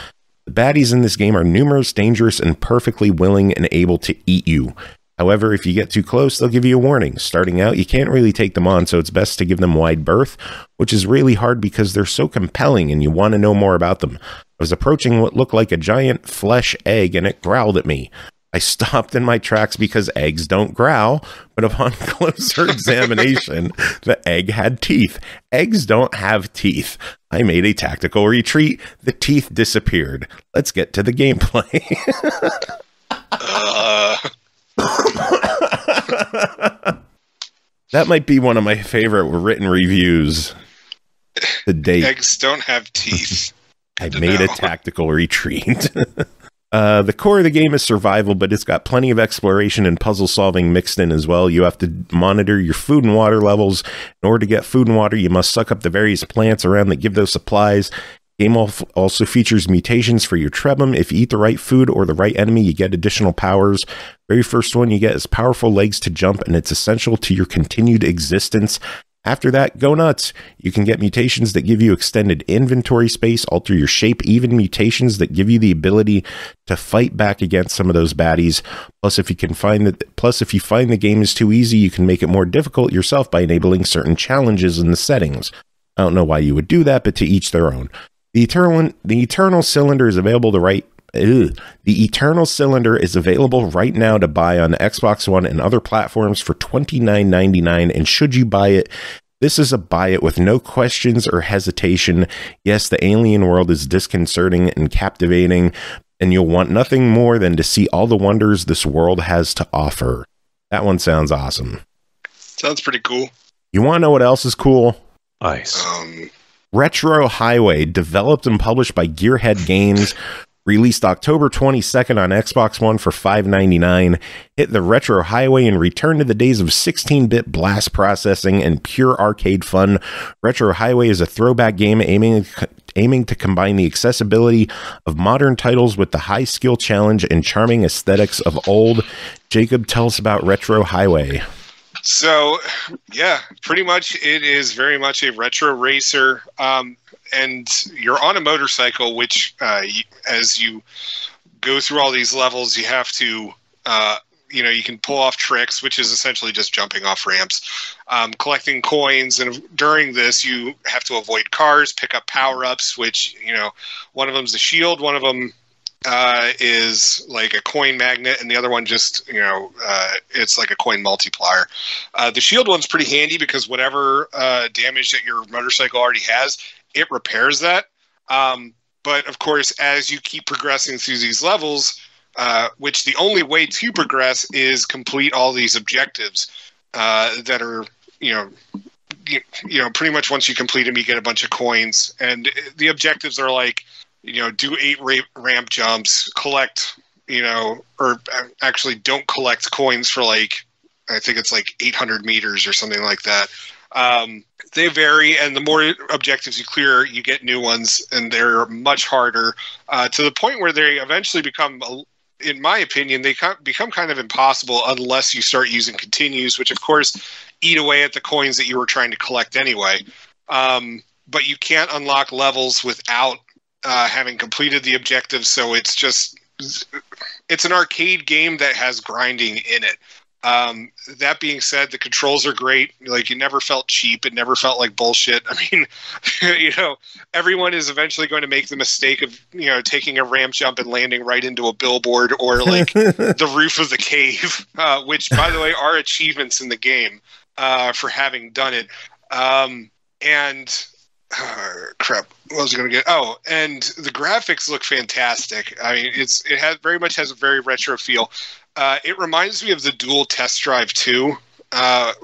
The baddies in this game are numerous, dangerous, and perfectly willing and able to eat you. However, if you get too close, they'll give you a warning. Starting out, you can't really take them on, so it's best to give them wide berth, which is really hard because they're so compelling and you want to know more about them. I was approaching what looked like a giant flesh egg and it growled at me. I stopped in my tracks because eggs don't growl, but upon closer examination, the egg had teeth. Eggs don't have teeth. I made a tactical retreat. The teeth disappeared. Let's get to the gameplay. That might be one of my favorite written reviews to date. Eggs don't have teeth. I made a tactical retreat. The core of the game is survival, but it's got plenty of exploration and puzzle solving mixed in as well. You have to monitor your food and water levels. In order to get food and water, you must suck up the various plants around that give those supplies. Game also features mutations for your Trebum. If you eat the right food or the right enemy, you get additional powers. Very first one you get is powerful legs to jump, and it's essential to your continued existence. After that, go nuts. You can get mutations that give you extended inventory space, alter your shape, even mutations that give you the ability to fight back against some of those baddies. Plus, if you find the game is too easy, you can make it more difficult yourself by enabling certain challenges in the settings. I don't know why you would do that, but to each their own. The Eternal Cylinder is available right now to buy on the Xbox One and other platforms for $29.99, and should you buy it, this is a buy it with no questions or hesitation. Yes, the alien world is disconcerting and captivating, and you'll want nothing more than to see all the wonders this world has to offer. That one sounds awesome. Sounds pretty cool. You want to know what else is cool? Ice. Retro Highway, developed and published by Gearhead Games, Released October 22nd on Xbox One for $5.99, hit the retro highway and returned to the days of 16-bit blast processing and pure arcade fun. Retro Highway is a throwback game aiming to combine the accessibility of modern titles with the high skill challenge and charming aesthetics of old. Jacob, tell us about Retro Highway. So, yeah, pretty much it is very much a retro racer. And you're on a motorcycle, which as you go through all these levels, you have to, you can pull off tricks, which is essentially just jumping off ramps, collecting coins. And during this, you have to avoid cars, pick up power-ups, which, one of them's a shield, one of them is like a coin magnet, and the other one just, it's like a coin multiplier. The shield one's pretty handy because whatever damage that your motorcycle already has, it repairs that. But of course, as you keep progressing through these levels, which the only way to progress is complete all these objectives that are, pretty much once you complete them, you get a bunch of coins. And the objectives are like, do 8 ramp jumps, collect, or actually don't collect coins for like, I think it's like 800 meters or something like that. They vary, and the more objectives you clear, you get new ones, and they're much harder, to the point where they eventually become, in my opinion, they become kind of impossible unless you start using continues, which of course eat away at the coins that you were trying to collect anyway. But you can't unlock levels without having completed the objectives, so it's an arcade game that has grinding in it. That being said, the controls are great. Like, it never felt cheap. It never felt like bullshit. I mean, everyone is eventually going to make the mistake of, taking a ramp jump and landing right into a billboard or like the roof of the cave, which, by the way, are achievements in the game for having done it. Crap. What was I going to get? Oh, and the graphics look fantastic. I mean, it very much has a very retro feel. It reminds me of the Dual Test Drive 2,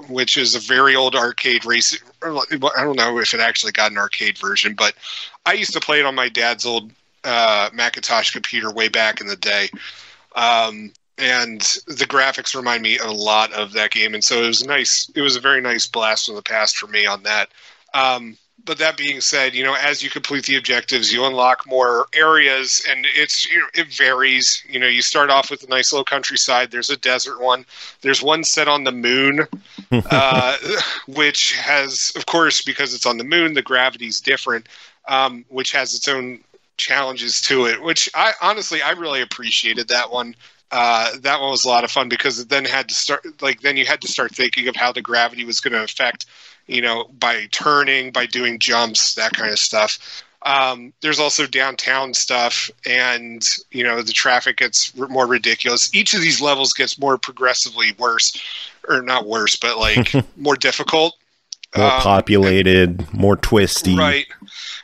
which is a very old arcade race. I don't know if it actually got an arcade version, but I used to play it on my dad's old Macintosh computer way back in the day. And the graphics remind me a lot of that game, and so it was nice. It was a very nice blast from the past for me on that. But that being said, as you complete the objectives, you unlock more areas, and it varies. You start off with a nice little countryside. There's a desert one. There's one set on the moon, which has, of course, because it's on the moon, the gravity's different, which has its own challenges to it, which I really appreciated that one. That one was a lot of fun because it then you had to start thinking of how the gravity was going to affect, by turning, by doing jumps, that kind of stuff. There's also downtown stuff, and, the traffic gets more ridiculous. Each of these levels gets more progressively worse, or not worse, but like more difficult. More populated, more twisty. Right.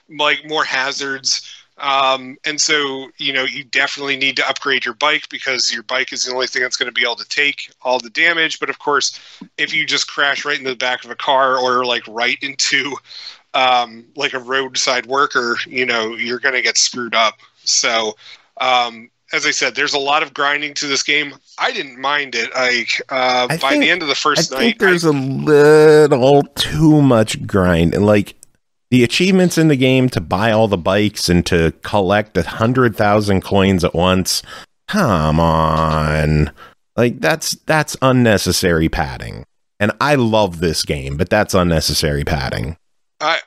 Like more hazards. And so, you definitely need to upgrade your bike because your bike is the only thing that's going to be able to take all the damage. But of course, if you just crash right into the back of a car or like right into, like a roadside worker, you're going to get screwed up. So, as I said, there's a lot of grinding to this game. I didn't mind it. By the end of the first night, I think there's a little too much grind, and like, the achievements in the game to buy all the bikes and to collect 100,000 coins at once. Come on. Like, that's unnecessary padding. And I love this game, but that's unnecessary padding. I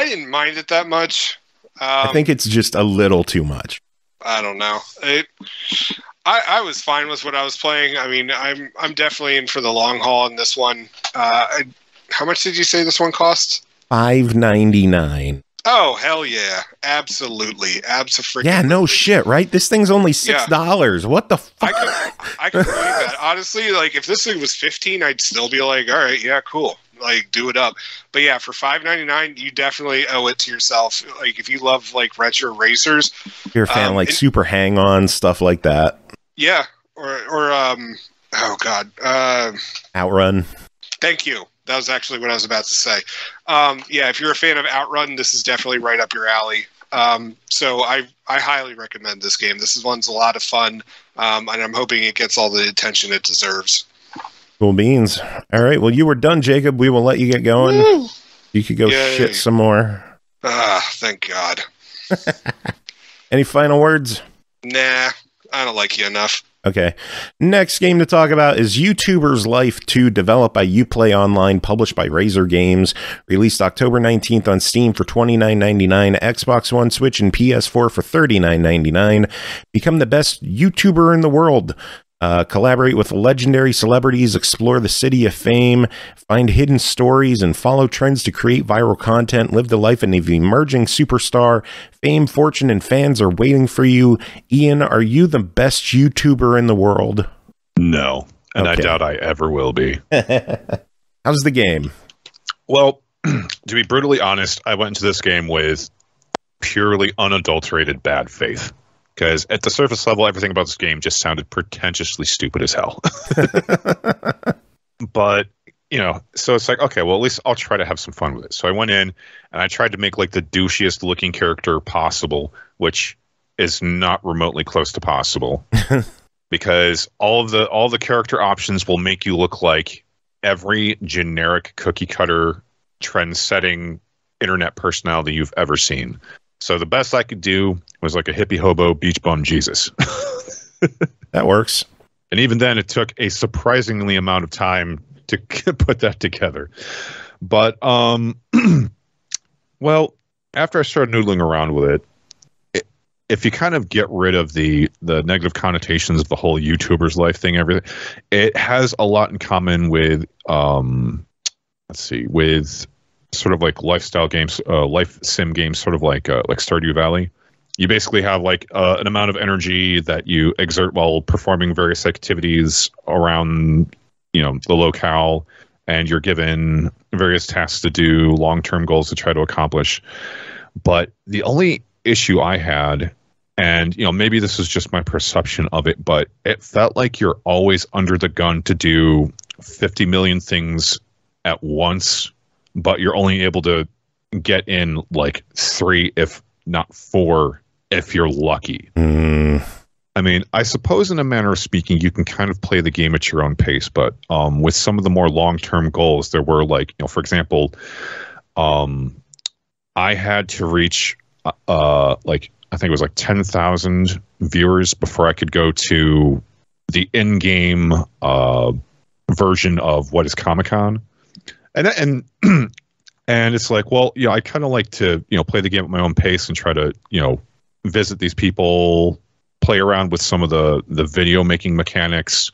didn't mind it that much. I think it's just a little too much. I don't know. I was fine with what I was playing. I mean, I'm definitely in for the long haul in this one. How much did you say this one costs? $5.99. Oh, hell yeah. Absolutely. Absolutely. Yeah, no shit, right? This thing's only $6. Yeah. What the fuck? I can believe that. Honestly, like, if this thing was $15, I'd still be like, all right, yeah, cool. Like, do it up. But yeah, for $5.99, you definitely owe it to yourself. Like, if you love, like, retro racers. You're a fan of, like, Super Hang-On, stuff like that. Yeah. Or oh, God. Outrun. Thank you. That was actually what I was about to say. Yeah, if you're a fan of Outrun, this is definitely right up your alley. So I highly recommend this game. This one's a lot of fun, and I'm hoping it gets all the attention it deserves. Cool beans. All right. Well, you were done, Jacob. We will let you get going. Woo! You could go shit some more. Thank God. Any final words? Nah, I don't like you enough. Okay. Next game to talk about is YouTuber's Life 2, developed by Uplay Online, published by Razer Games, released October 19th on Steam for $29.99, Xbox One, Switch, and PS4 for $39.99. Become the best YouTuber in the world. Collaborate with legendary celebrities, explore the city of fame, find hidden stories, and follow trends to create viral content. Live the life of an emerging superstar. Fame, fortune, and fans are waiting for you. Ian, are you the best YouTuber in the world? No, and okay. I doubt I ever will be. How's the game? Well, to be brutally honest, I went into this game with purely unadulterated bad faith. Because at the surface level, everything about this game just sounded pretentiously stupid as hell. But, you know, so it's like, okay, well, at least I'll try to have some fun with it. So I went in and I tried to make like the douchiest looking character possible, which is not remotely close to possible. Because all the character options will make you look like every generic cookie cutter trend setting internet personality you've ever seen. So the best I could do was like a hippie hobo beach bum Jesus. That works. And even then, it took a surprisingly amount of time to put that together. But, well, after I started noodling around with it, if you kind of get rid of the negative connotations of the whole YouTuber's life thing, everything, it has a lot in common with, with sort of like lifestyle games, life sim games, sort of like Stardew Valley. You basically have like an amount of energy that you exert while performing various activities around, you know, the locale, and you're given various tasks to do, long-term goals to try to accomplish. But the only issue I had, and you know, maybe this is just my perception of it, but it felt like you're always under the gun to do 50 million things at once, but you're only able to get in like 3, if not 4, if you're lucky. I mean, I suppose in a manner of speaking, you can kind of play the game at your own pace, but with some of the more long-term goals, there were like, you know, for example, I had to reach like, I think it was like 10,000 viewers before I could go to the in-game version of what is Comic-Con. And it's like, well, yeah, I kind of like to, you know, play the game at my own pace and try to, you know, visit these people, play around with some of the video making mechanics,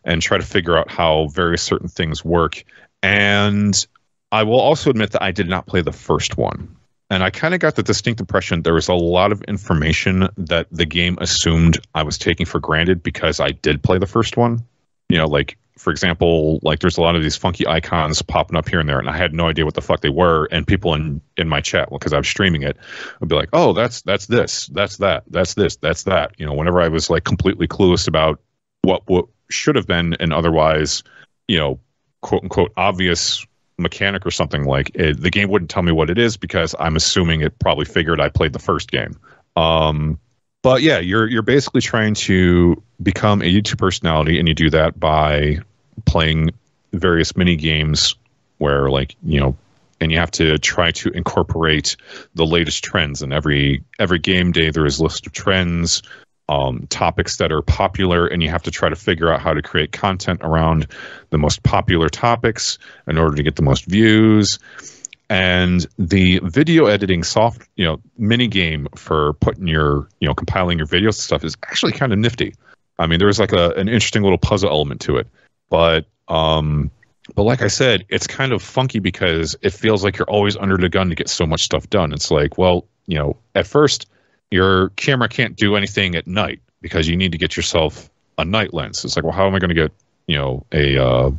and try to figure out how various certain things work. And I will also admit that I did not play the first one. And I kind of got the distinct impression there was a lot of information that the game assumed I was taking for granted because I did play the first one. You know, like, for example, like there's a lot of these funky icons popping up here and there, and I had no idea what the fuck they were. And people in my chat, well, because I was streaming it, would be like, "Oh, that's this, that's that, that's this, that's that." You know, whenever I was like completely clueless about what should have been an otherwise, you know, quote unquote obvious mechanic or something, like it, the game wouldn't tell me what it is because I'm assuming it probably figured I played the first game. But yeah, you're basically trying to become a YouTube personality, and you do that by playing various mini games where, like, you know, and you have to try to incorporate the latest trends. And every game day there is a list of trends, topics that are popular, and you have to try to figure out how to create content around the most popular topics in order to get the most views. And the video editing mini game for putting your, you know, compiling your videos and stuff is actually kind of nifty. I mean, there's like an interesting little puzzle element to it, but like I said, it's kind of funky because it feels like you're always under the gun to get so much stuff done. It's like, well, you know, at first your camera can't do anything at night because you need to get yourself a night lens. It's like, well, how am I going to get, you know, a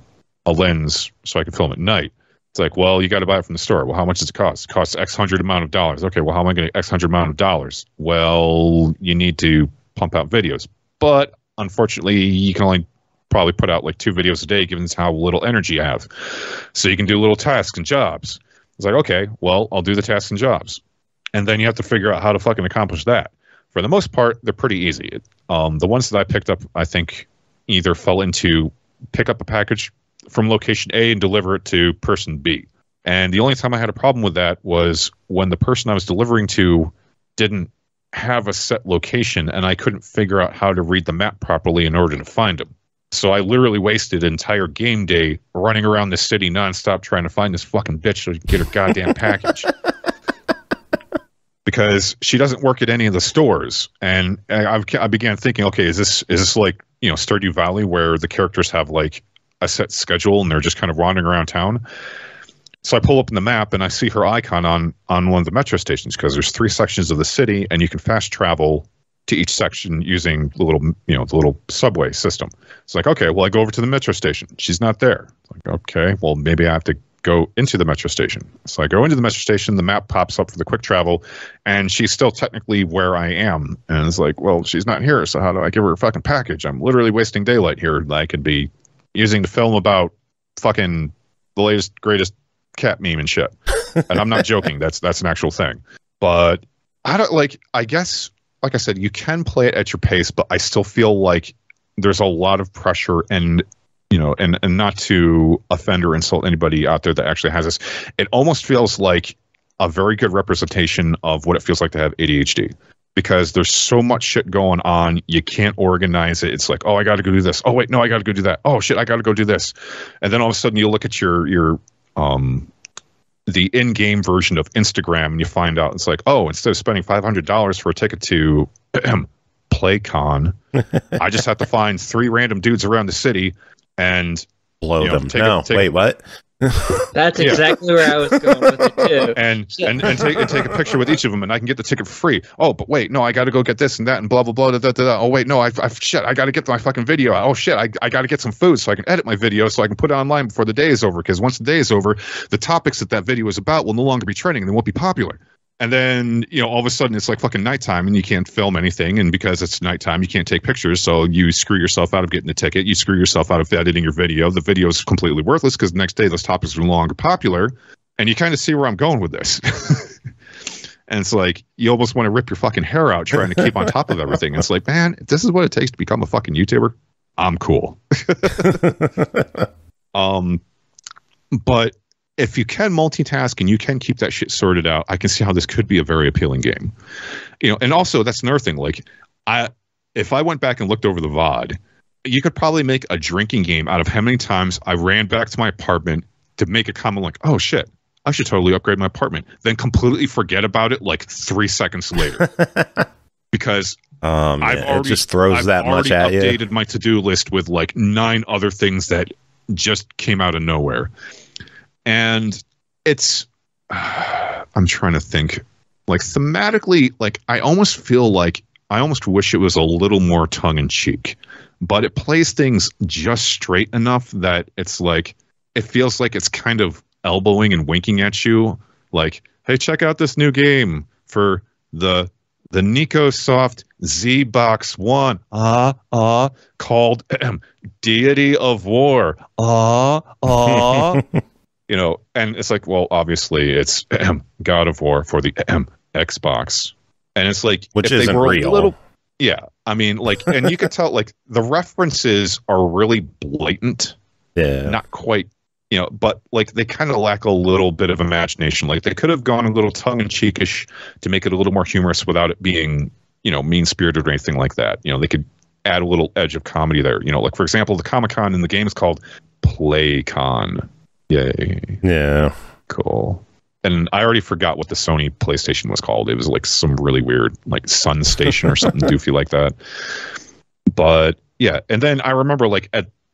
lens so I can film at night? It's like, well, you got to buy it from the store. Well, how much does it cost? It costs X hundred amount of dollars. Okay, well, how am I going to get X hundred amount of dollars? Well, you need to pump out videos. But unfortunately, you can only probably put out like 2 videos a day given how little energy you have. So you can do little tasks and jobs. It's like, okay, well, I'll do the tasks and jobs. and then you have to figure out how to fucking accomplish that. For the most part, they're pretty easy. The ones that I picked up, I think, either fell into pick up a package from location A and deliver it to person B. And the only time I had a problem with that was when the person I was delivering to didn't have a set location, and I couldn't figure out how to read the map properly in order to find them. So I literally wasted an entire game day running around the city nonstop trying to find this fucking bitch so she can get her goddamn package. Because she doesn't work at any of the stores. And I began thinking, okay, is this like, you know, Stardew Valley, where the characters have like a set schedule and they're just kind of wandering around town? So I pull up in the map and I see her icon on one of the metro stations, because there's 3 sections of the city and you can fast travel to each section using the little subway system. It's like, okay, well, I go over to the metro station. She's not there. It's like, okay, well, maybe I have to go into the metro station. So I go into the metro station, the map pops up for the quick travel, and she's still technically where I am. And it's like, well, she's not here, so how do I give her a fucking package? I'm literally wasting daylight here that I could be using to film about fucking the latest, greatest cat meme and shit. And I'm not joking. That's an actual thing. But I guess, like I said, you can play it at your pace, but I still feel like there's a lot of pressure, and you know, and not to offend or insult anybody out there that actually has this, it almost feels like a very good representation of what it feels like to have ADHD, because there's so much shit going on. You can't organize it. It's like, oh, I got to go do this. Oh, wait, no, I got to go do that. Oh, shit, I got to go do this. And then all of a sudden you look at your the in-game version of Instagram and you find out it's like, oh, instead of spending $500 for a ticket to PlayCon, I just have to find 3 random dudes around the city and blow them. Wait, what? That's exactly where I was going with it too. And take a picture with each of them, and I can get the ticket for free. Oh, but wait, no, I got to go get this and that and blah blah blah. Da, da, da, da. Oh wait, no, shit, I got to get my fucking video. Oh shit, I got to get some food so I can edit my video so I can put it online before the day is over. Because once the day is over, the topics that video is about will no longer be trending and they won't be popular. And then, you know, all of a sudden it's like fucking nighttime and you can't film anything. And because it's nighttime, you can't take pictures. So you screw yourself out of getting the ticket. You screw yourself out of editing your video. The video is completely worthless because the next day those topics are no longer popular. And you kind of see where I'm going with this. And it's like, you almost want to rip your fucking hair out trying to keep on top of everything. And it's like, man, if this is what it takes to become a fucking YouTuber, I'm cool. But if you can multitask and you can keep that shit sorted out, I can see how this could be a very appealing game. You know, and also that's another thing. Like, if I went back and looked over the VOD, you could probably make a drinking game out of how many times I ran back to my apartment to make a comment like, oh shit, I should totally upgrade my apartment. Then completely forget about it like 3 seconds later. Because I've already, just throws that much at you. I've updated my to-do list with like 9 other things that just came out of nowhere. And it's, I'm trying to think, like thematically, like I almost wish it was a little more tongue-in-cheek, but it plays things just straight enough that it's like, it feels like it's kind of elbowing and winking at you. Like, hey, check out this new game for the NicoSoft Z-Box 1, called Deity of War, You know, and it's like, well, obviously it's God of War for the Xbox. And it's like, which isn't real. Yeah. I mean, like, and you could tell, like, the references are really blatant. Yeah. Not quite, you know, but, like, they kind of lack a little bit of imagination. Like, they could have gone a little tongue-in-cheekish to make it a little more humorous without it being, you know, mean-spirited or anything like that. You know, they could add a little edge of comedy there. You know, like, for example, the Comic-Con in the game is called PlayCon. Yay. Yeah. Cool. And I already forgot what the Sony PlayStation was called. It was like some really weird, like Sun Station or something doofy like that. But yeah. And then I remember like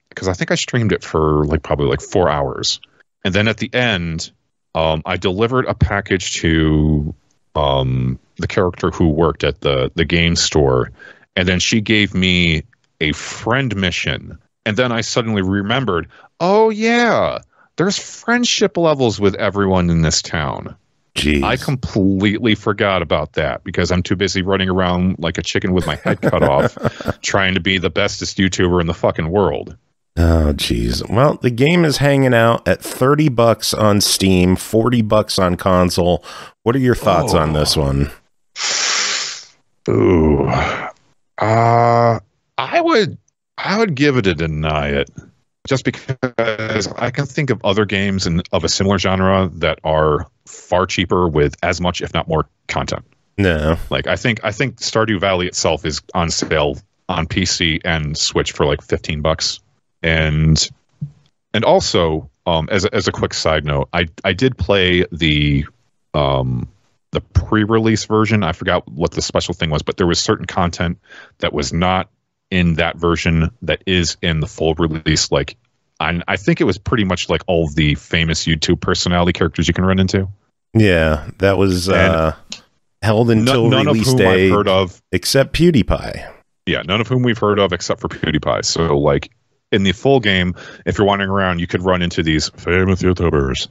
because I think I streamed it for like probably like 4 hours. And then at the end, I delivered a package to the character who worked at the game store. And then she gave me a friend mission. And then I suddenly remembered, oh yeah, there's friendship levels with everyone in this town. Jeez. I completely forgot about that because I'm too busy running around like a chicken with my head cut off, trying to be the bestest YouTuber in the fucking world. Oh, geez. Well, the game is hanging out at $30 on Steam, $40 on console. What are your thoughts on this one? Ooh. I would give it a deny it. Just because I can think of other games of a similar genre that are far cheaper with as much, if not more, content. No. Like I think Stardew Valley itself is on sale on PC and Switch for like $15. And also, as a quick side note, I did play the pre-release version. I forgot what the special thing was, but there was certain content that was not in that version that is in the full release. Like, I think it was pretty much like all of the famous YouTube personality characters you can run into. Yeah, that was held until none release of whom day, I've heard of, except PewDiePie. Yeah, none of whom we've heard of except for PewDiePie. So, like, in the full game, if you're wandering around, you could run into these famous YouTubers,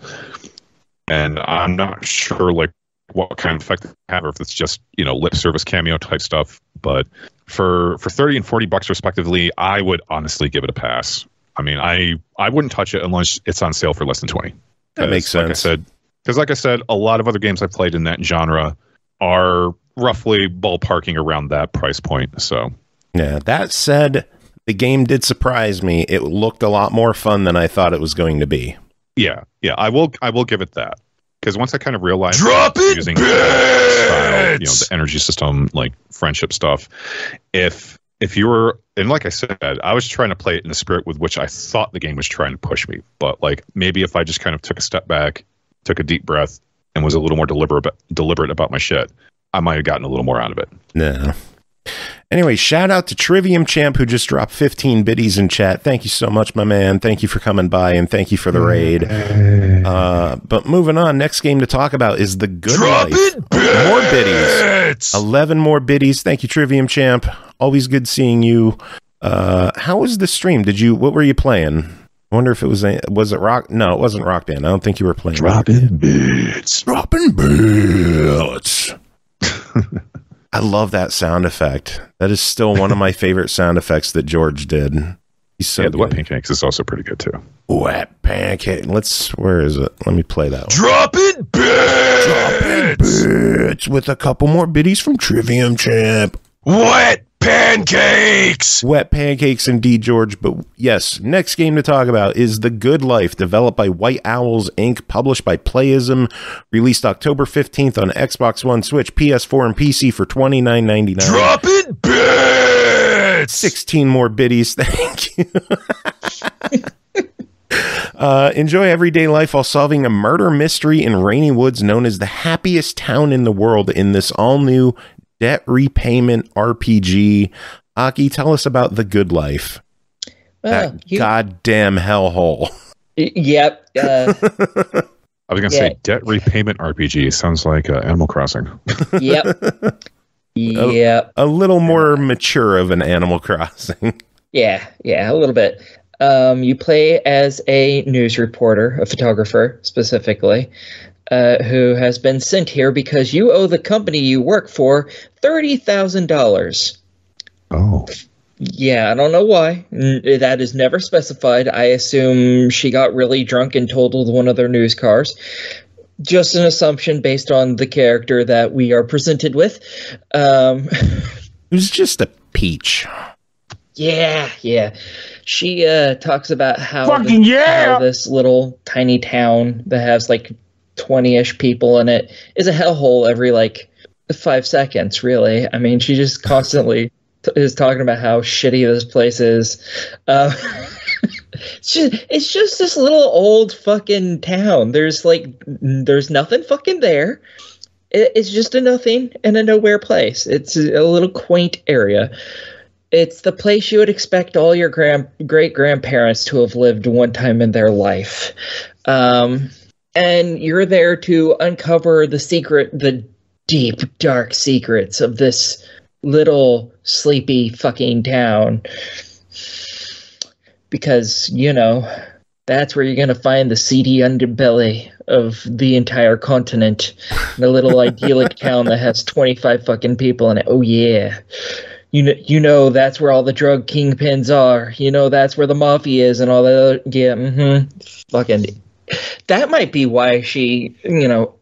and I'm not sure like what kind of effect they have, or if it's just lip service cameo type stuff. But for $30 and $40 respectively, I would honestly give it a pass. I mean, I wouldn't touch it unless it's on sale for less than $20. That makes sense. Like I said, a lot of other games I've played in that genre are roughly ballparking around that price point. So yeah. That said, the game did surprise me. It looked a lot more fun than I thought it was going to be. Yeah, I will give it that. Because once I kind of realized using style, the energy system, like friendship stuff, if you were, and like I said, I was trying to play it in the spirit with which I thought the game was trying to push me. But like maybe if I just kind of took a step back, took a deep breath, and was a little more deliberate about my shit, I might have gotten a little more out of it. No. Anyway, shout out to Trivium Champ, who just dropped 15 biddies in chat. Thank you so much, my man. Thank you for coming by, and thank you for the raid. But moving on, next game to talk about is The Good Life. More biddies. 11 more biddies. Thank you, Trivium Champ. Always good seeing you. How was the stream? What were you playing? I wonder if was it Rock? No, it wasn't Rock Band. I don't think you were playing. Dropping bits. I love that sound effect. That is still one of my favorite sound effects that George did. He's so the Wet Pancakes is also pretty good too. Wet Pancake. Where is it? Let me play that one. Dropping bits with a couple more biddies from Trivium Champ. Wet Pancakes! Wet Pancakes indeed, George. But yes, next game to talk about is The Good Life, developed by White Owls Inc., published by PLAYISM, released October 15th on Xbox One, Switch, PS4, and PC for $29.99. Dropping bits! 16 more biddies, thank you. Enjoy everyday life while solving a murder mystery in Rainy Woods known as the happiest town in the world in this all-new debt repayment RPG. Aki, tell us about The Good Life. That goddamn hellhole. Yep. I was going to say debt repayment RPG. Sounds like Animal Crossing. Yep. Yep. A little more mature of an Animal Crossing. Yeah, a little bit. You play as a news reporter, a photographer specifically, who has been sent here because you owe the company you work for $30,000. Oh. Yeah, I don't know why. That is never specified. I assume she got really drunk and totaled one of their news cars. Just an assumption based on the character that we are presented with. It was just a peach. Yeah. She talks about how this little tiny town that has like 20-ish people in it is a hellhole every like 5 seconds, really. I mean, she just constantly is talking about how shitty this place is. It's just this little old fucking town. There's nothing fucking there. It's just a nothing and a nowhere place. It's a little quaint area. It's the place you would expect all your great-grandparents to have lived one time in their life. And you're there to uncover the deep, dark secrets of this little sleepy fucking town. Because, that's where you're going to find the seedy underbelly of the entire continent. In a little idyllic town that has 25 fucking people in it. Oh, yeah. you know that's where all the drug kingpins are. You know that's where the mafia is and all that. Yeah, fucking. That might be why she,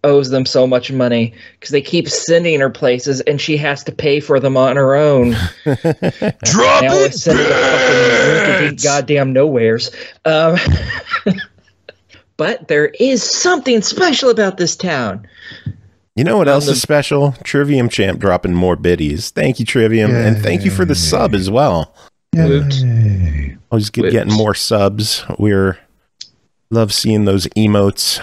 owes them so much money, because they keep sending her places and she has to pay for them on her own. Drop it, send her to fucking goddamn nowheres. But there is something special about this town. You know what else is special? Trivium Champ dropping more biddies. Thank you, Trivium, and thank you for the sub as well. Always getting more subs. We're love seeing those emotes.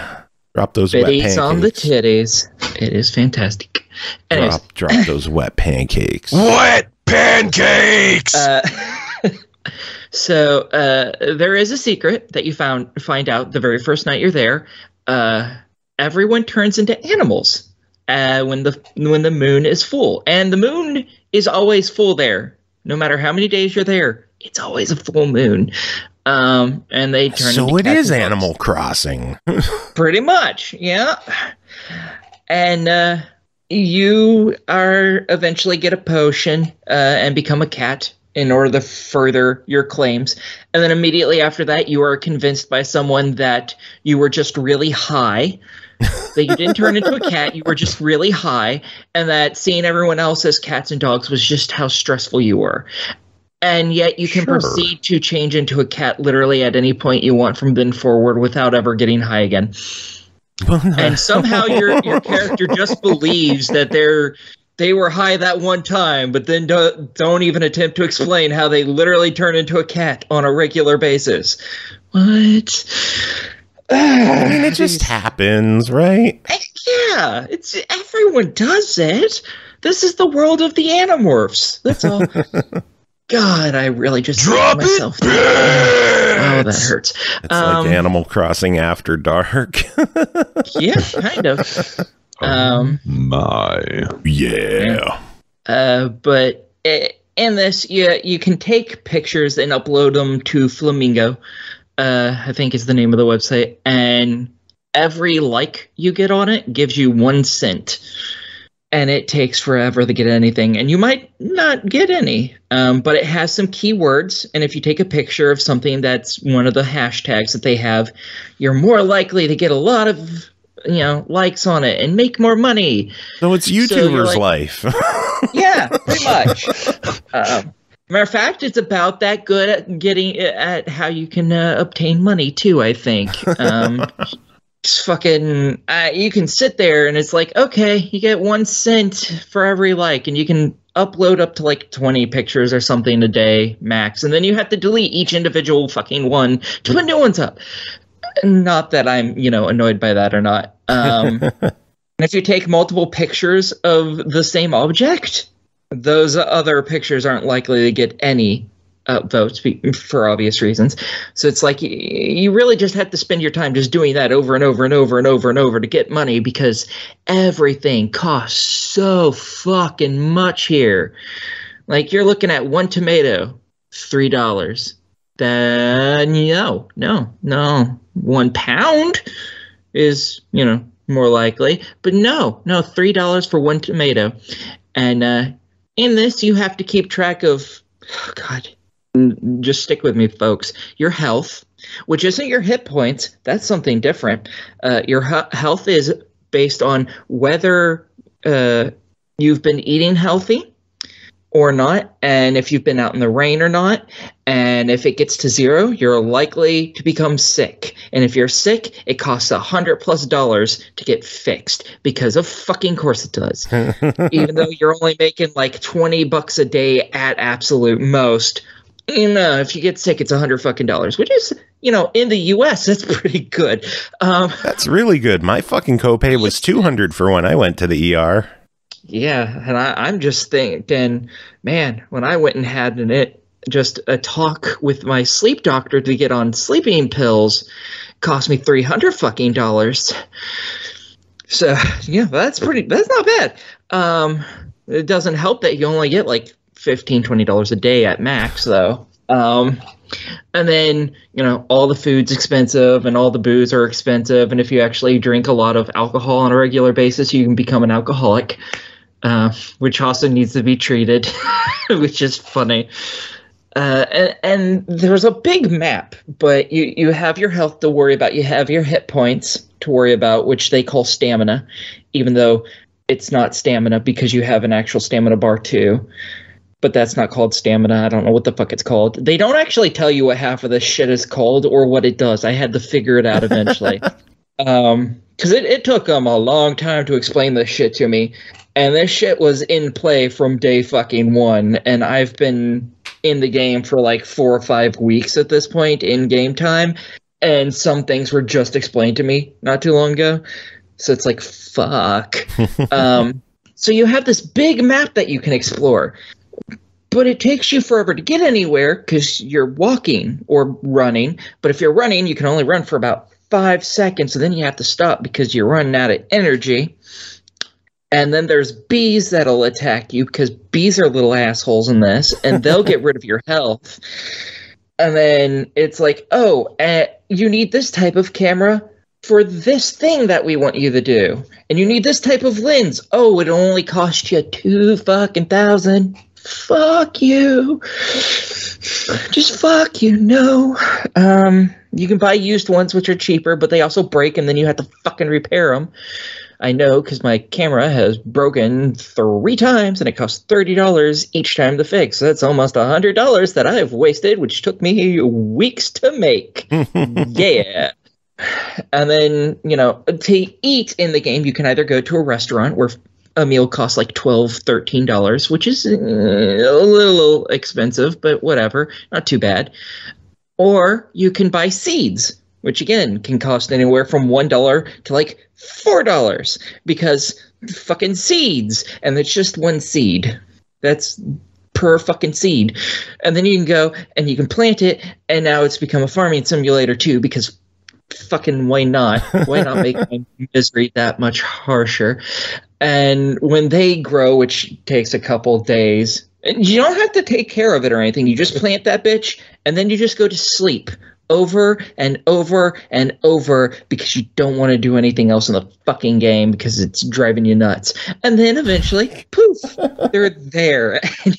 Drop those wet pancakes. On the titties. It is fantastic. Anyways. Drop those wet pancakes. Wet pancakes! So there is a secret that you find out the very first night you're there. Everyone turns into animals when the moon is full. And the moon is always full there. No matter how many days you're there, it's always a full moon. And they turn. So it is Animal Crossing. Pretty much, yeah. And you are eventually get a potion and become a cat in order to further your claims. And then immediately after that, you are convinced by someone that you were just really high. That you didn't turn into a cat, you were just really high, and that seeing everyone else as cats and dogs was just how stressful you were. And yet you can proceed to change into a cat literally at any point you want from then forward without ever getting high again. And somehow your character just believes that they were high that one time, but then don't even attempt to explain how they literally turn into a cat on a regular basis. What? I mean, it just happens, right? Yeah, everyone does it. This is the world of the Animorphs. That's all. God, I really just drop myself. It, oh, that hurts. It's like Animal Crossing After Dark. Yeah, kind of. My. Yeah. But in this, you can take pictures and upload them to Flamingo. I think is the name of the website. And every like you get on it gives you 1 cent. And it takes forever to get anything. And you might not get any. But it has some keywords. And if you take a picture of something that's one of the hashtags that they have, you're more likely to get a lot of likes on it and make more money. So it's YouTuber's life. Yeah, pretty much. Matter of fact, it's about that good at getting at how you can obtain money too, I think. It's fucking you can sit there and it's like, okay, you get 1 cent for every like, and you can upload up to like 20 pictures or something a day max, and then you have to delete each individual fucking one to put new ones up. Not that I'm annoyed by that or not. And if you take multiple pictures of the same object, those other pictures aren't likely to get any votes for obvious reasons. So it's like you really just have to spend your time just doing that over and over and over and over and over to get money, because everything costs so fucking much here. Like you're looking at 1 tomato, $3. Then no. 1 pound is more likely, but no, $3 for 1 tomato. And in this, you have to keep track of, just stick with me, folks, your health, which isn't your hit points. That's something different. Your health is based on whether you've been eating healthy or not, and if you've been out in the rain or not. And if it gets to 0, you're likely to become sick. And if you're sick, it costs $100+ to get fixed, because of fucking course it does. Even though you're only making like $20 a day at absolute most, if you get sick, it's $100 which is, in the US, that's pretty good. That's really good. My fucking copay was $200 for when I went to the ER. Yeah, and I'm just thinking, man, when I went and had just a talk with my sleep doctor to get on sleeping pills, cost me $300. So yeah, that's not bad. It doesn't help that you only get like $15-20 a day at max, though. And then, all the food's expensive and all the booze are expensive. And if you actually drink a lot of alcohol on a regular basis, you can become an alcoholic. which also needs to be treated, which is funny. And there's a big map, but you have your health to worry about. You have your hit points to worry about, which they call stamina, even though it's not stamina because you have an actual stamina bar too. But that's not called stamina. I don't know what the fuck it's called. They don't actually tell you what half of this shit is called or what it does. I had to figure it out eventually. Because it took them a long time to explain this shit to me. And this shit was in play from day fucking one. And I've been in the game for like 4 or 5 weeks at this point in game time. And some things were just explained to me not too long ago. So it's like, fuck. So you have this big map that you can explore. But it takes you forever to get anywhere because you're walking or running. But if you're running, you can only run for about 5 seconds. And then you have to stop because you're running out of energy. And then there's bees that'll attack you because bees are little assholes in this. And they'll get rid of your health. And then it's like, oh, you need this type of camera for this thing that we want you to do. And you need this type of lens. Oh, it'll only cost you $2,000. Fuck you. Just fuck you. No. You can buy used ones, which are cheaper, but they also break, and then you have to fucking repair them. I know, because my camera has broken 3 times, and it costs $30 each time to fix. So that's almost $100 that I have wasted, which took me weeks to make. Yeah. And then, to eat in the game, you can either go to a restaurant where a meal costs like $12, $13, which is a little expensive, but whatever, not too bad. Or you can buy seeds, which again can cost anywhere from $1 to like $4 because fucking seeds, and it's just 1 seed. That's per fucking seed. And then you can go and you can plant it, and now it's become a farming simulator too because fucking why not? Why not make my misery that much harsher? And when they grow, which takes a couple days, you don't have to take care of it or anything. You just plant that bitch, and then you just go to sleep over and over and over because you don't want to do anything else in the fucking game because it's driving you nuts. And then eventually, poof, they're there. And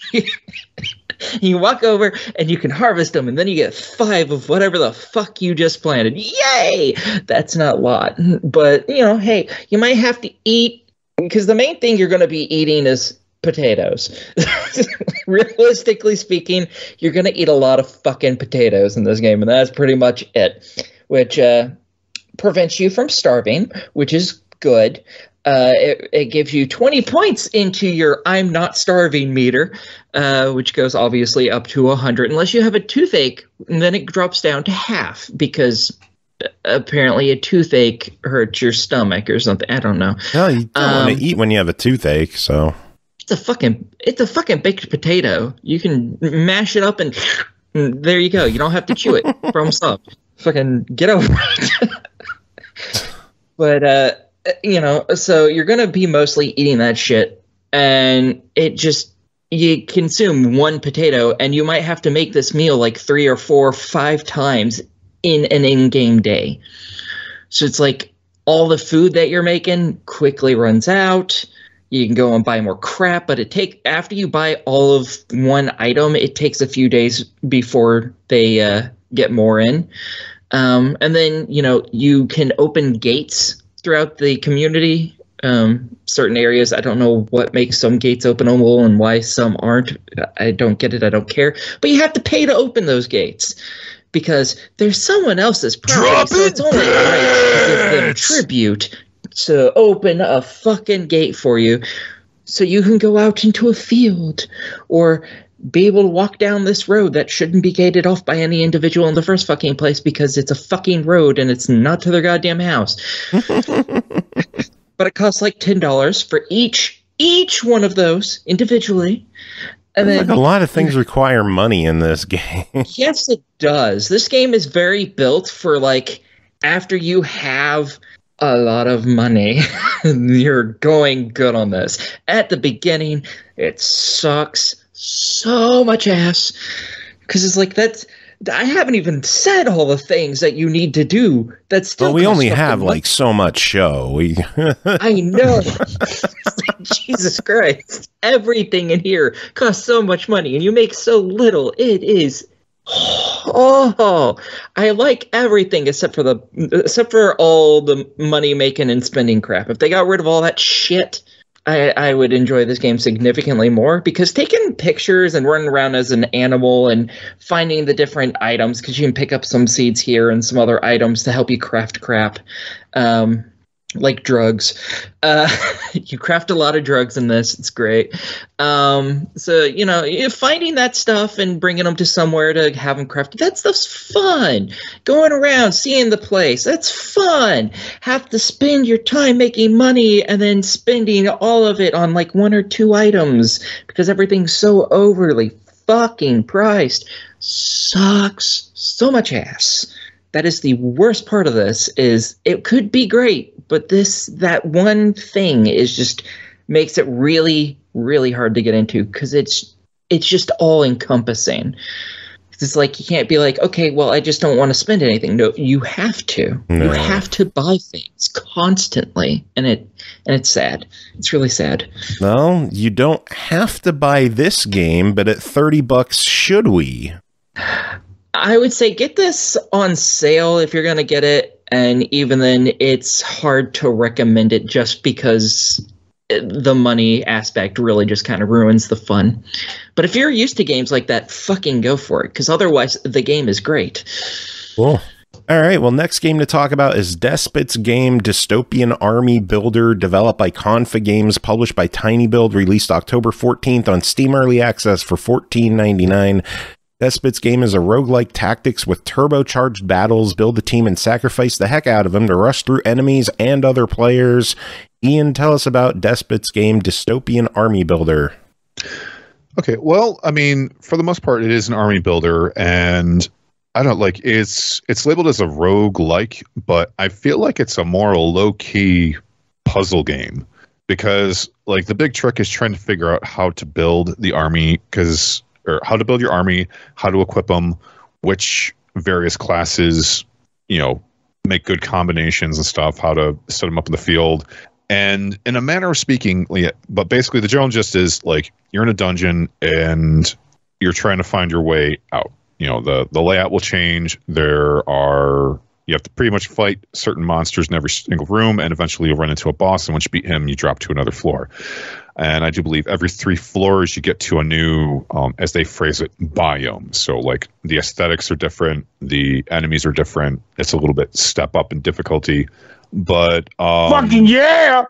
you walk over and you can harvest them, and then you get 5 of whatever the fuck you just planted. Yay! That's not a lot. But, hey, you might have to eat, because the main thing you're going to be eating is potatoes. Realistically speaking, you're going to eat a lot of fucking potatoes in this game, and that's pretty much it, which prevents you from starving, which is good. It gives you 20 points into your I'm not starving meter, which goes obviously up to 100, unless you have a toothache, and then it drops down to half, because apparently a toothache hurts your stomach or something. I don't know. No, you don't want to eat when you have a toothache, so... It's a fucking baked potato. You can mash it up and there you go. You don't have to chew it. Problem solved. Fucking get over it. But, so you're going to be mostly eating that shit, and you consume 1 potato, and you might have to make this meal like 3 or 4 or 5 times in an in-game day. So it's like all the food that you're making quickly runs out. You can go and buy more crap, but after you buy all of 1 item, it takes a few days before they get more in. And then, you can open gates throughout the community. Certain areas, I don't know what makes some gates openable and why some aren't. I don't get it. I don't care. But you have to pay to open those gates because there's someone else's property, so it's only right to give them tribute to open a fucking gate for you so you can go out into a field or be able to walk down this road that shouldn't be gated off by any individual in the first fucking place because it's a fucking road and it's not to their goddamn house. But it costs like $10 for each one of those individually. And then, like a lot of things require money in this game. Yes, it does. This game is very built for like after you have a lot of money, you're going good on this. At the beginning, it sucks so much ass because it's like I haven't even said all the things that you need to do. That's still. Well, we only have like so much show. I know. Jesus Christ. Everything in here costs so much money and you make so little. It is... Oh, I like everything except for all the money making and spending crap. If they got rid of all that shit, I would enjoy this game significantly more, because taking pictures and running around as an animal and finding the different items, because you can pick up some seeds here and some other items to help you craft crap, like drugs. You craft a lot of drugs in this. It's great. So, you know, finding that stuff and bringing them to somewhere to have them crafted, that stuff's fun. Going around, seeing the place, that's fun. Have to spend your time making money and then spending all of it on like 1 or 2 items because everything's so overly fucking priced. Sucks so much ass. That is the worst part of this. Is it could be great, but that one thing is just makes it really, really hard to get into, because it's just all encompassing. It's like you can't be like, okay, well, I just don't want to spend anything. No, you have to. No. You have to buy things constantly, and it's sad. It's really sad. Well, you don't have to buy this game, but at $30, should we? I would say get this on sale if you're going to get it, and even then, it's hard to recommend it just because the money aspect really just kind of ruins the fun. But if you're used to games like that, fucking go for it, because otherwise the game is great. Cool. All right, well, next game to talk about is Despot's game Dystopian Army Builder, developed by Konfa Games, published by tinyBuild, released October 14th on Steam Early Access for $14.99. Despot's game is a roguelike tactics with turbocharged battles. Build the team and sacrifice the heck out of them to rush through enemies and other players. Ian, tell us about Despot's game Dystopian Army Builder. Okay, well, I mean, for the most part, it is an army builder, and I don't like it's labeled as a roguelike, but I feel like it's a more low-key puzzle game, because like the big trick is trying to figure out how to build the army, or how to build your army, how to equip them, which various classes, you know, make good combinations and stuff, how to set them up in the field. And in a manner of speaking, but basically the general gist is like you're in a dungeon and you're trying to find your way out. You know, the layout will change. You have to pretty much fight certain monsters in every single room, and eventually you'll run into a boss, and once you beat him, you drop to another floor. And I do believe every 3 floors you get to a new, as they phrase it, biome. So like the aesthetics are different, the enemies are different. It's a little bit step up in difficulty, but fucking yeah,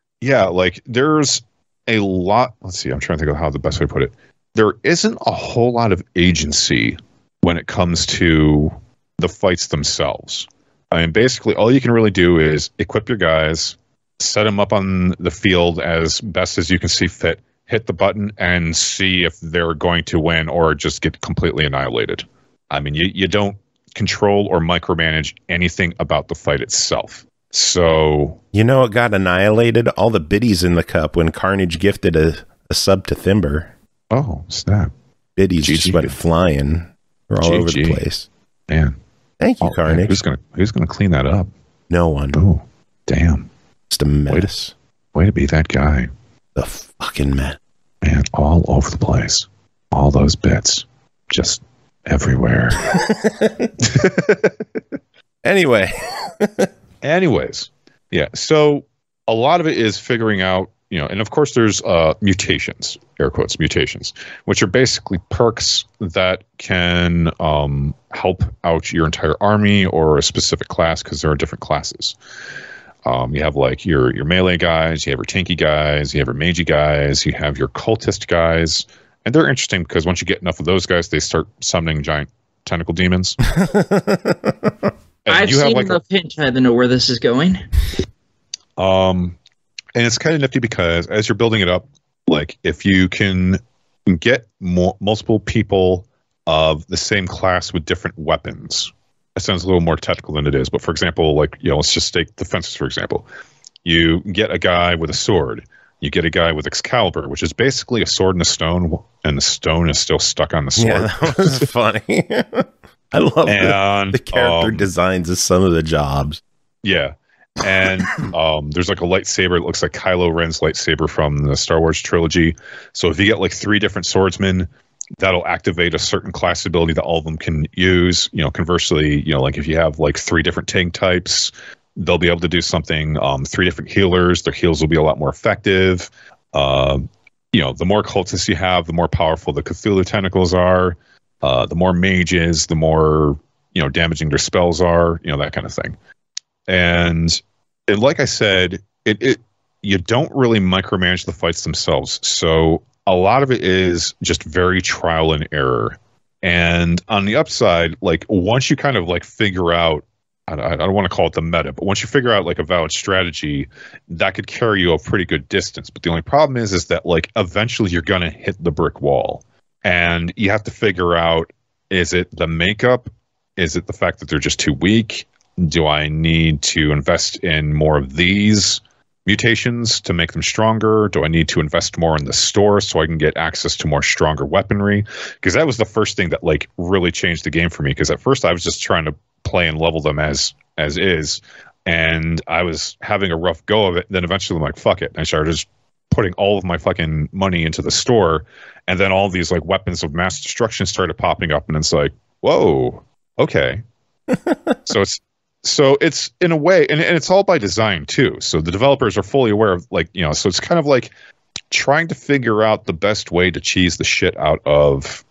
like there's a lot. Let's see, I'm trying to think of how the best way to put it. There isn't a whole lot of agency when it comes to the fights themselves. I mean, basically, all you can really do is equip your guys, set them up on the field as best as you can see fit, hit the button, and see if they're going to win or just get completely annihilated. I mean, you don't control or micromanage anything about the fight itself. So... You know it got annihilated? All the biddies in the cup when Carnage gifted a sub to Thimber. Oh, snap. Biddies just went flying. They're all over the place. Man. Thank you, Carnage. Man, who's gonna clean that up? No one. Oh, damn! Just a mess. Way to be that guy. The fucking mess. Man, all over the place. All those bits, just everywhere. Anyways, yeah. So a lot of it is figuring out, you know, and of course there's mutations, air quotes, mutations, which are basically perks that can help out your entire army or a specific class, because there are different classes. You have like your melee guys, you have your tanky guys, you have your magey guys, you have your cultist guys, and they're interesting because once you get enough of those guys, they start summoning giant tentacle demons. I've seen enough hentai to know where this is going. And it's kind of nifty because as you're building it up, like if you can get multiple people of the same class with different weapons, it sounds a little more technical than it is. But for example, like, you know, let's just take defenses, for example. You get a guy with a sword. You get a guy with Excalibur, which is basically a sword and a stone, and the stone is still stuck on the sword. Yeah, that was funny. I love the character designs of some of the jobs. Yeah. And there's like a lightsaber. It looks like Kylo Ren's lightsaber from the Star Wars trilogy. So if you get like 3 different swordsmen, that'll activate a certain class ability that all of them can use. You know, conversely, you know, like if you have like 3 different tank types, they'll be able to do something. 3 different healers, their heals will be a lot more effective. You know, the more cultists you have, the more powerful the Cthulhu tentacles are. The more mages, the more, you know, damaging their spells are, you know, that kind of thing. And like I said, you don't really micromanage the fights themselves. So a lot of it is just very trial and error. And on the upside, like once you kind of like figure out, I don't want to call it the meta, but once you figure out like a valid strategy, that could carry you a pretty good distance. But the only problem is that like eventually you're going to hit the brick wall. And you have to figure out, is it the makeup? Is it the fact that they're just too weak? Do I need to invest in more of these mutations to make them stronger? Do I need to invest more in the store so I can get access to more stronger weaponry? Because that was the first thing that like really changed the game for me. Because at first I was just trying to play and level them as is, and I was having a rough go of it. Then eventually I'm like, fuck it. And I started just putting all of my fucking money into the store, and then all these like weapons of mass destruction started popping up, and it's like, whoa, okay. So it's in a way, and it's all by design too. So the developers are fully aware of, like, you know, so it's kind of like trying to figure out the best way to cheese the shit out of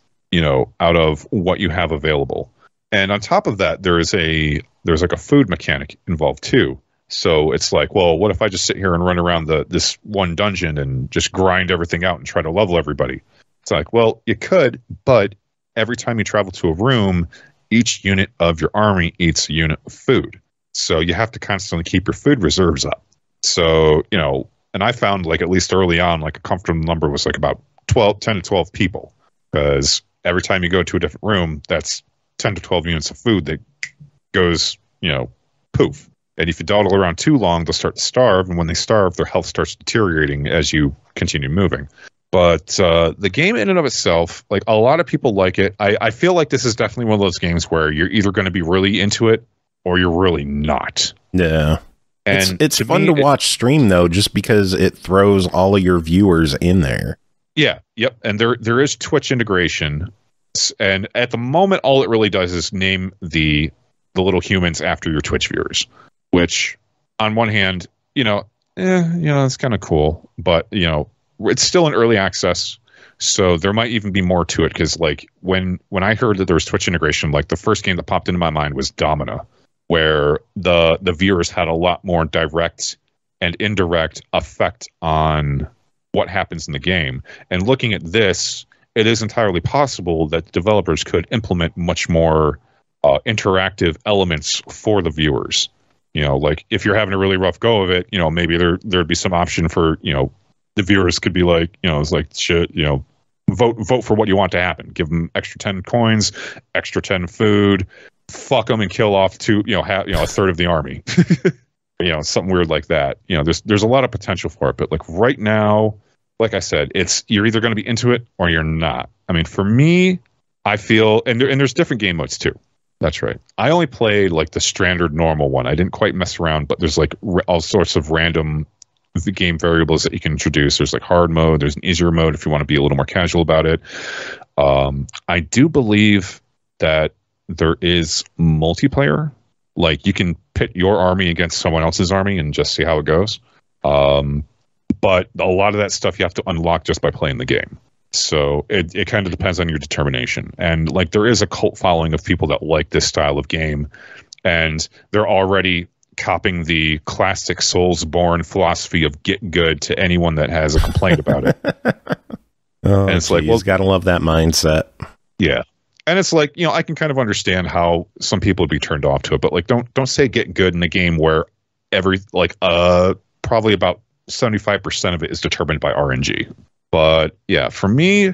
what you have available. And on top of that, there's like a food mechanic involved too. So it's like, well, what if I just sit here and run around this one dungeon and just grind everything out and try to level everybody? It's like, well, you could, but every time you travel to a room, each unit of your army eats a unit of food. So you have to constantly keep your food reserves up. So, you know, and I found like at least early on, like a comfortable number was like about 10 to 12 people. Because every time you go to a different room, that's 10 to 12 units of food that goes, you know, poof. And if you dawdle around too long, they'll start to starve. And when they starve, their health starts deteriorating as you continue moving. But the game in and of itself, like a lot of people like it. I feel like this is definitely one of those games where you're either going to be really into it or you're really not. Yeah. And it's fun to watch stream, though, just because it throws all of your viewers in there. Yeah. Yep. And there is Twitch integration. And at the moment, all it really does is name the little humans after your Twitch viewers, which on one hand, it's kind of cool. But, you know, it's still in early access, so there might even be more to it. Because like when I heard that there was Twitch integration, like the first game that popped into my mind was Domina, where the viewers had a lot more direct and indirect effect on what happens in the game. And looking at this, it is entirely possible that developers could implement much more interactive elements for the viewers. You know, like if you're having a really rough go of it, you know, maybe there'd be some option for, you know, the viewers could be like, you know, it's like, shit, you know, vote for what you want to happen. Give them extra 10 coins, extra 10 food, fuck them and kill off a third of the army. You know, something weird like that. You know, there's a lot of potential for it. But like right now, like I said, you're either going to be into it or you're not. I mean, for me, I feel, and there's different game modes too. That's right. I only played like the standard normal one. I didn't quite mess around, but there's like all sorts of random the game variables that you can introduce. There's like hard mode, there's an easier mode if you want to be a little more casual about it. I do believe that there is multiplayer, like you can pit your army against someone else's army and just see how it goes. But a lot of that stuff you have to unlock just by playing the game. So it kind of depends on your determination. And like there is a cult following of people that like this style of game, and they're already copying the classic Soulsborne philosophy of get good to anyone that has a complaint about it. And it's like, well, gotta love that mindset. Yeah. And it's like, you know, I can kind of understand how some people would be turned off to it, but like don't say get good in a game where probably about 75% of it is determined by RNG. But yeah, for me,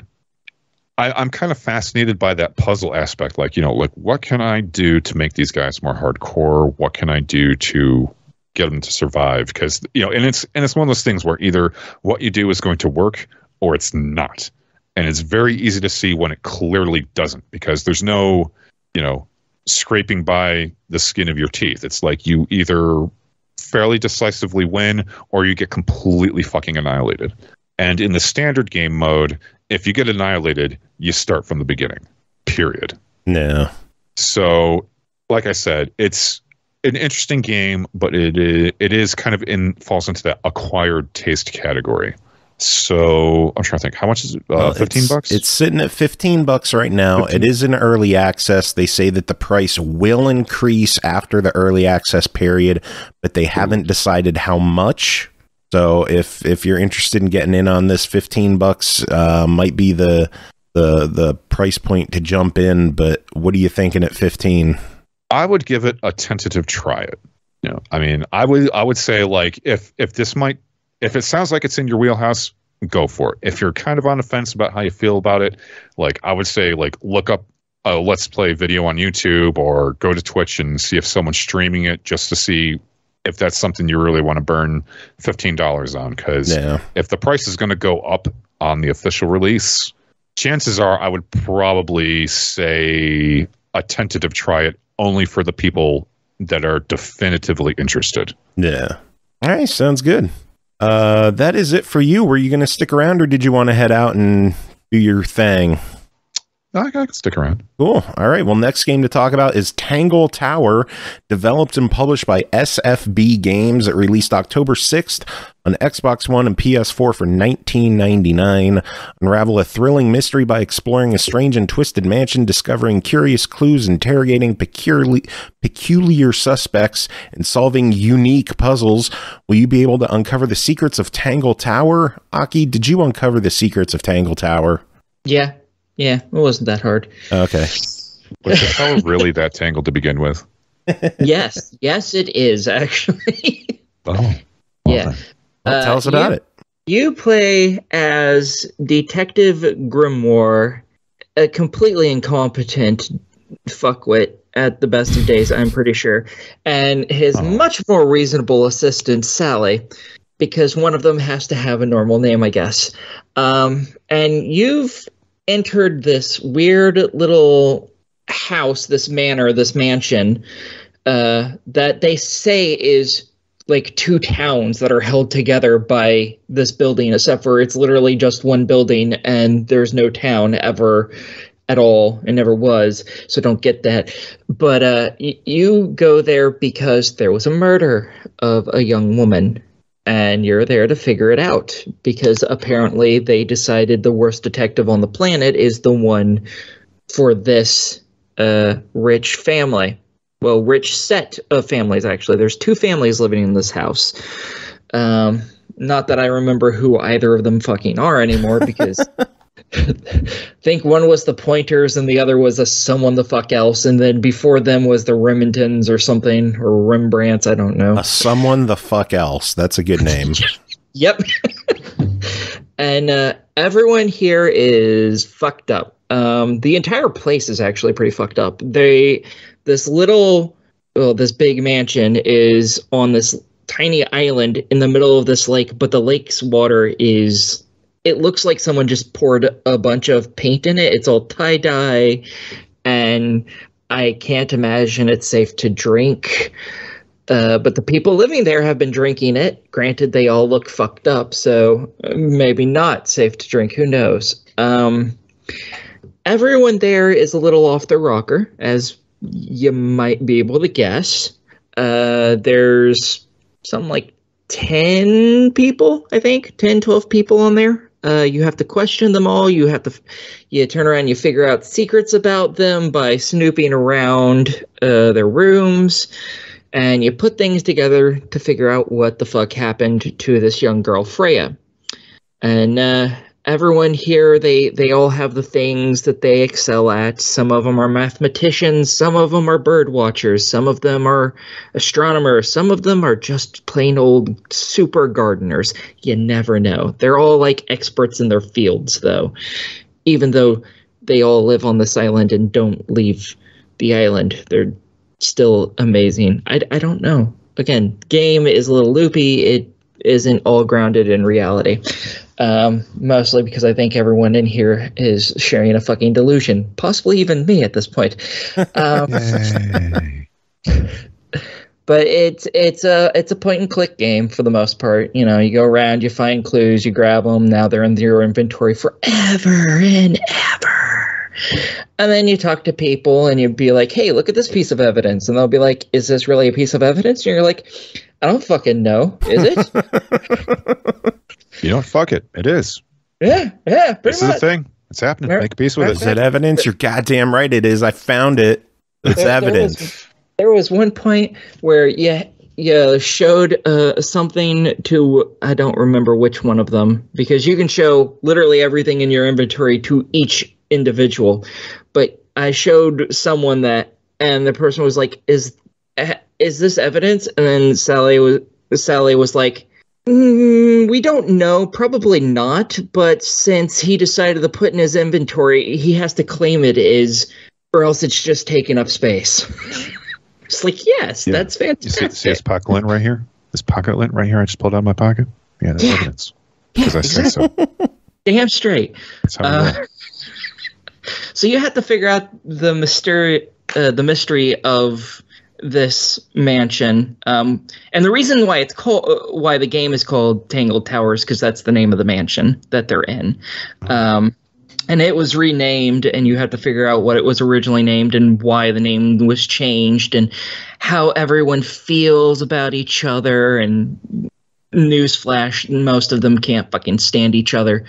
I'm kind of fascinated by that puzzle aspect. Like, you know, like what can I do to make these guys more hardcore? What can I do to get them to survive? Because, you know, and it's one of those things where either what you do is going to work or it's not. And it's very easy to see when it clearly doesn't, because there's no, you know, scraping by the skin of your teeth. It's like you either fairly decisively win, or you get completely fucking annihilated. And in the standard game mode, if you get annihilated, you start from the beginning. Period. No. So, like I said, it's an interesting game, but it is kind of falls into that acquired taste category. So I'm trying to think, how much is it? $15? It's sitting at $15 right now. 15. It is in early access. They say that the price will increase after the early access period, but they haven't decided how much. So if you're interested in getting in on this, $15 might be the price point to jump in. But what are you thinking at 15? I would give it a tentative try. It. You know, I mean, I would say like if it sounds like it's in your wheelhouse, go for it. If you're kind of on the fence about how you feel about it, like I would say, like look up a Let's Play video on YouTube or go to Twitch and see if someone's streaming it just to see if that's something you really want to burn $15 on. Because if the price is going to go up on the official release, chances are I would probably say a tentative try it only for the people that are definitively interested. Yeah. All right. Sounds good. That is it for you. Were you going to stick around, or did you want to head out and do your thing? I can stick around. Cool. All right. Well, next game to talk about is Tangle Tower, developed and published by SFB Games. It released October 6th on Xbox One and PS4 for $19.99. Unravel a thrilling mystery by exploring a strange and twisted mansion, discovering curious clues, interrogating peculiar suspects, and solving unique puzzles. Will you be able to uncover the secrets of Tangle Tower? Aki, did you uncover the secrets of Tangle Tower? Yeah, it wasn't that hard. Okay. Was the tower really that tangled to begin with? Yes, it is, actually. Oh. Yeah. Well, tell us about it. You play as Detective Grimoire, a completely incompetent fuckwit at the best of days, I'm pretty sure, and his much more reasonable assistant, Sally, because one of them has to have a normal name, I guess. And you've entered this weird little house, this manor, this mansion, that they say is like two towns that are held together by this building, except for it's literally just one building and there's no town ever at all. It never was, so don't get that. But you go there because there was a murder of a young woman, and you're there to figure it out, because apparently they decided the worst detective on the planet is the one for this rich family. Well, rich set of families, actually. There's two families living in this house. Not that I remember who either of them fucking are anymore, because I think one was the Pointers and the other was a someone the fuck else, and then before them was the Remingtons or something, or Rembrandts, I don't know. A someone the fuck else. That's a good name. Yep. And everyone here is fucked up. The entire place is actually pretty fucked up. This big mansion is on this tiny island in the middle of this lake, but the lake's water it looks like someone just poured a bunch of paint in it. It's all tie-dye, and I can't imagine it's safe to drink. But the people living there have been drinking it. Granted, they all look fucked up, so maybe not safe to drink. Who knows? Everyone there is a little off the rocker, as you might be able to guess. There's something like 10 people, I think. 10, 12 people on there. You have to question them all. You turn around and you figure out secrets about them by snooping around their rooms. And you put things together to figure out what the fuck happened to this young girl, Freya. And everyone here, they all have the things that they excel at. Some of them are mathematicians, some of them are bird watchers, some of them are astronomers, some of them are just plain old super gardeners. You never know. They're all like experts in their fields, though, even though they all live on this island and don't leave the island. They're still amazing. I don't know. Again, game is a little loopy. It isn't all grounded in reality. Mostly because I think everyone in here is sharing a fucking delusion. Possibly even me at this point. But it's a point and click game for the most part. You know, you go around, you find clues, you grab them. Now they're in your inventory forever and ever. And then you talk to people, and you'd be like, "Hey, look at this piece of evidence," and they'll be like, "Is this really a piece of evidence?" And you're like, "I don't fucking know. Is it?" You know what? Fuck it. It is. Yeah. Pretty This much. is a thing. It's happening. Make a peace with Is it. it evidence? You're goddamn right. It is. I found it. It's evidence. There was one point where you showed something to, I don't remember which one of them, because you can show literally everything in your inventory to each individual. But I showed someone that, and the person was like, "Is this evidence?" And then Sally was like, "We don't know, probably not, but since he decided to put in his inventory, he has to claim it is, or else it's just taking up space." It's like, yes, that's fantastic. You see this pocket lint right here? This pocket lint right here I just pulled out of my pocket? Yeah, that's evidence. Because I say so. Damn straight. That's how we roll. So you have to figure out the mystery of this mansion, and the reason why why the game is called Tangle Towers, because that's the name of the mansion that they're in, and it was renamed, and you have to figure out what it was originally named and why the name was changed and how everyone feels about each other. And newsflash, most of them can't fucking stand each other.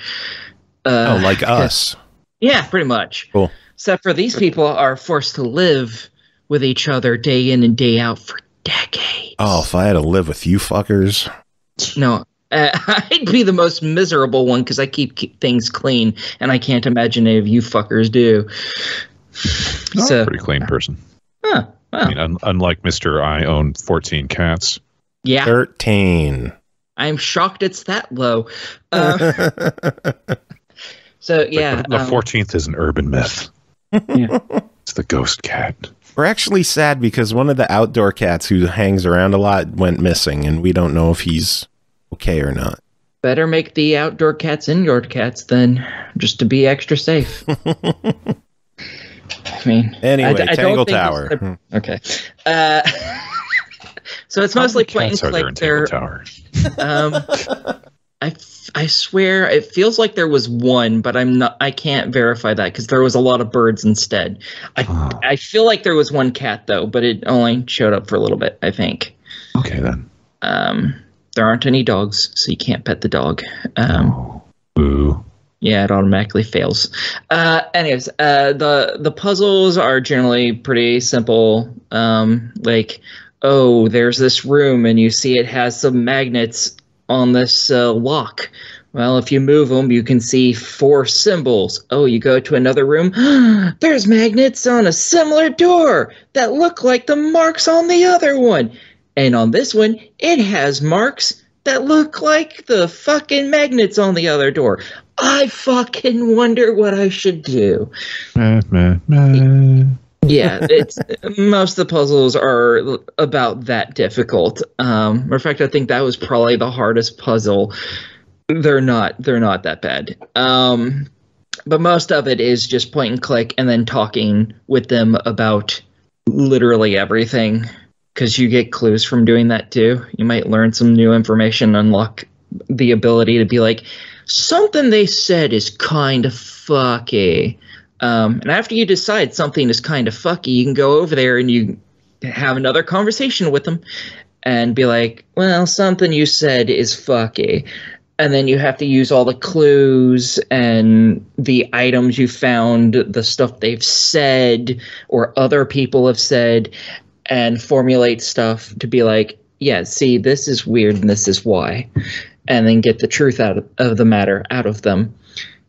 Like us. Yeah, pretty much. Cool. Except for these people are forced to live with each other day in and day out for decades. Oh, if I had to live with you fuckers. No, I'd be the most miserable one because I keep things clean, and I can't imagine any of you fuckers do. I'm a pretty clean person. Wow. I mean, unlike Mr. I own 14 cats. Yeah. 13. I'm shocked it's that low. So, yeah. The 14th is an urban myth. Yeah. It's the ghost cat. We're actually sad because one of the outdoor cats who hangs around a lot went missing, and we don't know if he's okay or not. Better make the outdoor cats indoor cats then, just to be extra safe. I mean, anyway, I Tangle don't think Tower. Okay. So it's mostly point and click. Tangle Tower? I swear it feels like there was one, but I can't verify that because there was a lot of birds instead. I feel like there was one cat though, but it only showed up for a little bit, I think. Okay then. There aren't any dogs, so you can't pet the dog. Boo. Yeah, it automatically fails. Anyways, the puzzles are generally pretty simple. Like, oh, there's this room, and you see it has some magnets on this lock. Well, if you move them, you can see 4 symbols. Oh, you go to another room. There's magnets on a similar door that look like the marks on the other one. And on this one, it has marks that look like the fucking magnets on the other door. I fucking wonder what I should do. Yeah, it's most of the puzzles are about that difficult. Matter of fact, I think that was probably the hardest puzzle. They're not that bad. But most of it is just point and click and then talking with them about literally everything, because you get clues from doing that too. You might learn some new information, unlock the ability to be like, something they said is kind of fucky. And after you decide something is kind of fucky, you can go over there and you have another conversation with them and be like, well, something you said is fucky. And then you have to use all the clues and the items you found, the stuff they've said or other people have said, and formulate stuff to be like, yeah, see, this is weird and this is why. And then get the truth out of the matter out of them.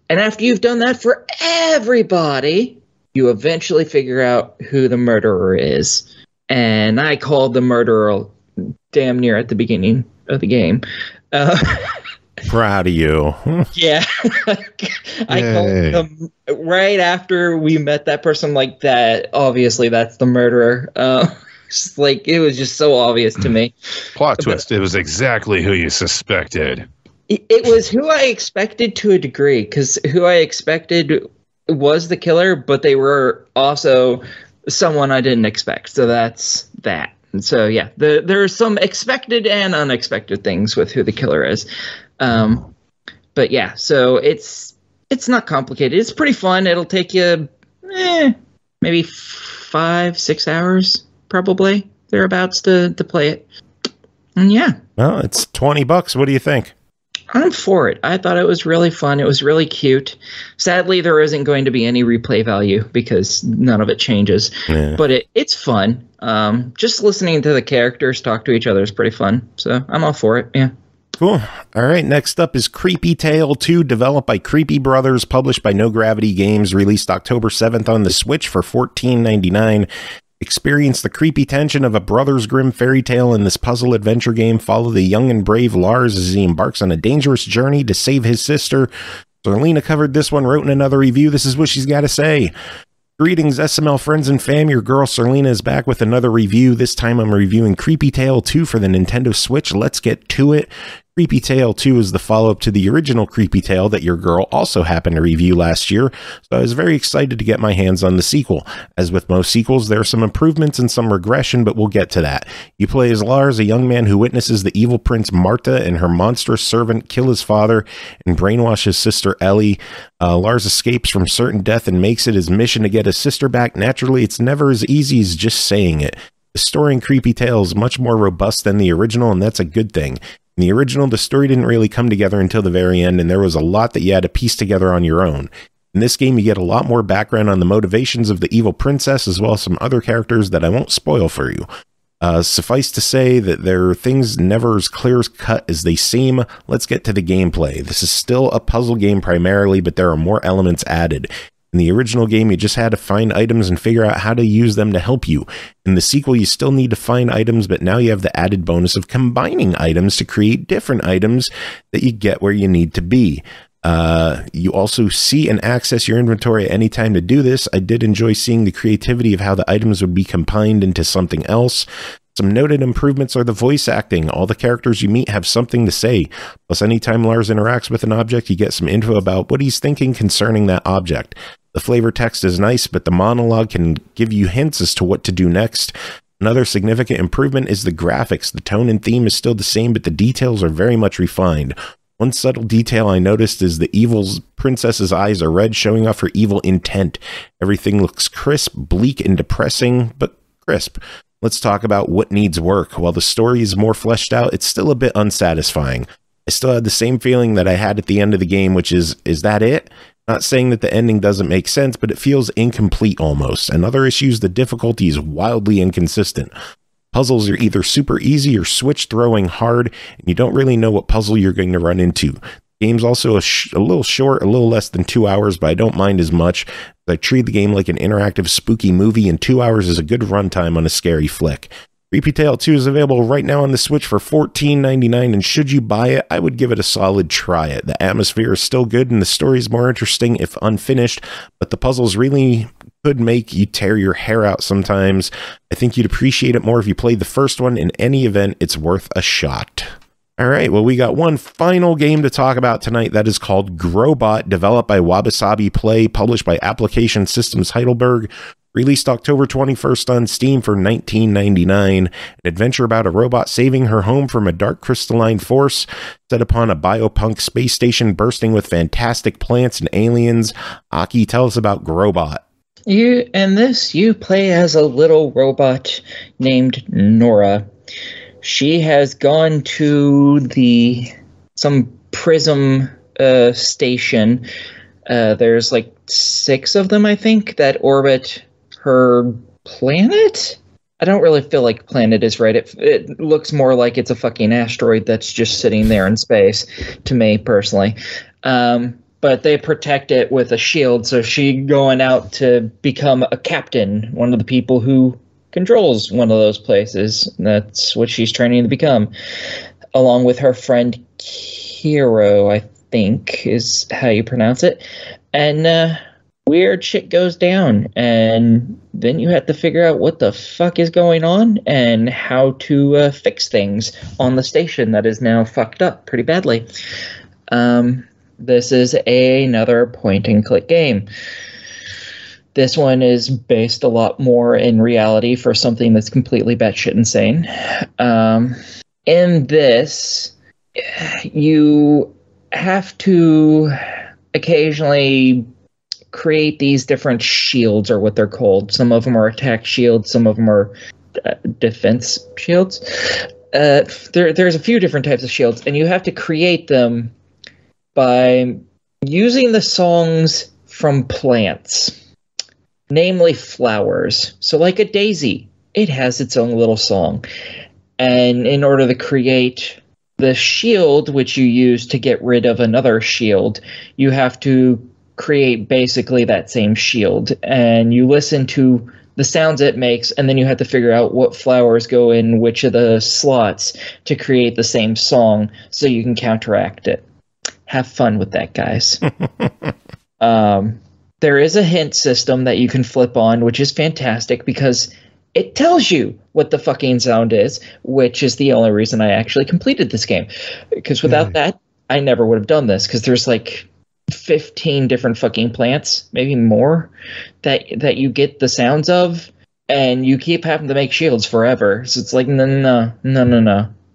And after you've done that for everybody, you eventually figure out who the murderer is. And I called the murderer damn near at the beginning of the game. Proud of you. Yeah. I called them right after we met that person, like that. Obviously, that's the murderer. Just like, it was just so obvious to me. Plot twist. It was exactly who you suspected. It was who I expected to a degree, because who I expected was the killer, but they were also someone I didn't expect. So that's that. So yeah, there are some expected and unexpected things with who the killer is. But yeah, so it's not complicated. It's pretty fun. It'll take you maybe 5-6 hours, probably thereabouts, to play it. And yeah. Well, it's $20. What do you think? I'm for it. I thought it was really fun. It was really cute. Sadly, there isn't going to be any replay value because none of it changes. Yeah. But it's fun. Just listening to the characters talk to each other is pretty fun. So I'm all for it. Yeah. Cool. All right. Next up is Creepy Tale 2, developed by Creepy Brothers, published by No Gravity Games, released October 7th on the Switch for $14.99. Experience the creepy tension of a Brothers Grimm fairy tale in this puzzle adventure game. Follow the young and brave Lars as he embarks on a dangerous journey to save his sister. Surlyna covered this one, wrote in another review. This is what she's got to say. Greetings, SML friends and fam. Your girl Surlyna is back with another review. This time I'm reviewing Creepy Tale 2 for the Nintendo Switch. Let's get to it. Creepy Tale 2 is the follow-up to the original Creepy Tale that your girl also happened to review last year, so I was very excited to get my hands on the sequel. As with most sequels, there are some improvements and some regression, but we'll get to that. You play as Lars, a young man who witnesses the evil prince Marta and her monstrous servant kill his father and brainwash his sister Ellie. Lars escapes from certain death and makes it his mission to get his sister back. Naturally, it's never as easy as just saying it. The story in Creepy Tale is much more robust than the original, and that's a good thing. In the original, the story didn't really come together until the very end, and there was a lot that you had to piece together on your own. In this game, you get a lot more background on the motivations of the evil princess, as well as some other characters that I won't spoil for you. Suffice to say that there are things never as clear as cut as they seem. Let's get to the gameplay. This is still a puzzle game primarily, but there are more elements added. In the original game, you just had to find items and figure out how to use them to help you. In the sequel, you still need to find items, but now you have the added bonus of combining items to create different items that you get where you need to be. You also see and access your inventory at any time to do this. I did enjoy seeing the creativity of how the items would be combined into something else. Some noted improvements are the voice acting. All the characters you meet have something to say. Plus, anytime Lars interacts with an object, you get some info about what he's thinking concerning that object. The flavor text is nice, but the monologue can give you hints as to what to do next. Another significant improvement is the graphics. The tone and theme is still the same, but the details are very much refined. One subtle detail I noticed is the evil princess's eyes are red, showing off her evil intent. Everything looks crisp, bleak, and depressing, but crisp. Let's talk about what needs work. While the story is more fleshed out, it's still a bit unsatisfying. I still had the same feeling that I had at the end of the game, which is that it? Not saying that the ending doesn't make sense, but it feels incomplete almost. Another issue is the difficulty is wildly inconsistent. Puzzles are either super easy or switch throwing hard, and you don't really know what puzzle you're going to run into. The game's also a little short, a little less than 2 hours, but I don't mind as much. I treat the game like an interactive spooky movie, and 2 hours is a good runtime on a scary flick. Creepy Tale 2 is available right now on the Switch for $14.99, and should you buy it, I would give it a solid try it. The atmosphere is still good, and the story is more interesting if unfinished, but the puzzles really could make you tear your hair out sometimes. I think you'd appreciate it more if you played the first one. In any event, it's worth a shot. All right, well, we got one final game to talk about tonight that is called Growbot, developed by Wabisabi Play, published by Application Systems Heidelberg, released October 21st on Steam for $19.99. An adventure about a robot saving her home from a dark crystalline force set upon a biopunk space station bursting with fantastic plants and aliens. Aki, tell us about Growbot. You play as a little robot named Nora. She has gone to some prism station. There's like 6 of them, I think, that orbit her planet. I don't really feel like planet is right. It looks more like it's a fucking asteroid that's just sitting there in space, to me personally. But they protect it with a shield, so she's going out to become a captain, one of the people who controls one of those places. That's what she's training to become, along with her friend Kiro, I think is how you pronounce it. And weird shit goes down, and then you have to figure out what the fuck is going on and how to fix things on the station that is now fucked up pretty badly. This is another point-and-click game. This one is based a lot more in reality for something that's completely batshit insane. In this, you have to occasionally create these different shields, or what they're called. Some of them are attack shields, some of them are defense shields. There's a few different types of shields, and you have to create them by using the songs from plants, namely flowers. So like a daisy, it has its own little song. And in order to create the shield, which you use to get rid of another shield, you have to create basically that same shield. And you listen to the sounds it makes, and then you have to figure out what flowers go in which of the slots to create the same song so you can counteract it. Have fun with that, guys. There is a hint system that you can flip on, which is fantastic because it tells you what the fucking sound is, which is the only reason I actually completed this game. Because without that, I never would have done this, because there's like 15 different fucking plants, maybe more, that you get the sounds of, and you keep having to make shields forever. So it's like, no.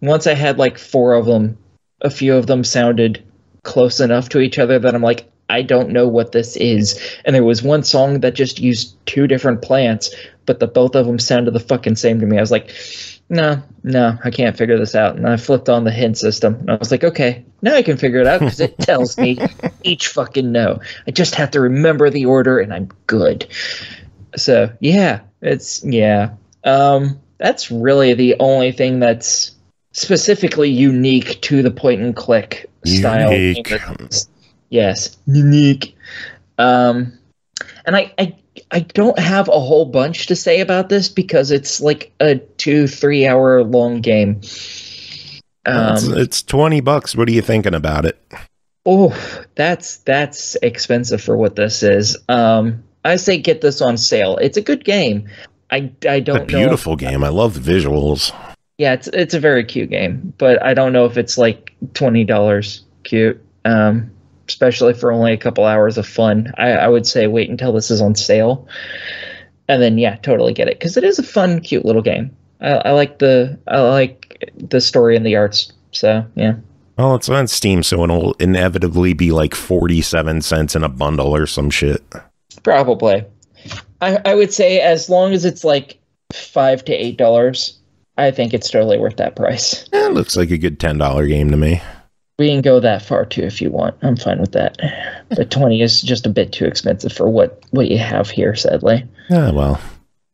Once I had like 4 of them, a few of them sounded close enough to each other that I'm like, I don't know what this is. And there was one song that just used 2 different plants, but both of them sounded the fucking same to me. I was like, no, I can't figure this out. And I flipped on the hint system, and I was like, okay, now I can figure it out because it tells me each fucking note. I just have to remember the order, and I'm good. So that's really the only thing that's specifically unique to the point and click style. Unique. Yes, unique. And I don't have a whole bunch to say about this because it's like a 2-3 hour long game. It's $20. What are you thinking about it? Oh, that's expensive for what this is. I say get this on sale. It's a good game. I don't know. It's a beautiful game. I love the visuals. Yeah, it's a very cute game, but I don't know if it's like $20 cute. Especially for only a couple hours of fun. I would say wait until this is on sale, and then totally get it, because it is a fun, cute little game. I like the story and the arts. So yeah. Well, it's on Steam, so it'll inevitably be like 47 cents in a bundle or some shit. Probably. I would say as long as it's like $5 to $8, I think it's totally worth that price. It looks like a good $10 game to me. We can go that far too if you want. I'm fine with that. But 20 is just a bit too expensive for what you have here, sadly. Yeah, well,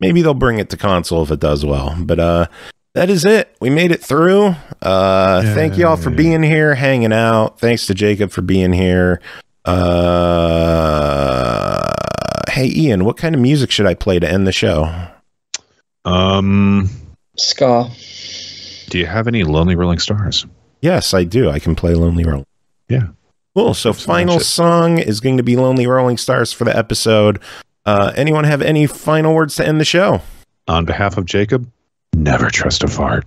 maybe they'll bring it to console if it does well. But that is it. We made it through. Thank you all for being here, hanging out. Thanks to Jacob for being here. Hey, Ian, what kind of music should I play to end the show? Ska. Do you have any Lonely Rolling Stars? Yes, I do. I can play Lonely Rolling. Yeah. Cool. So final song is going to be Lonely Rolling Stars for the episode. Anyone have any final words to end the show? On behalf of Jacob, never trust a fart.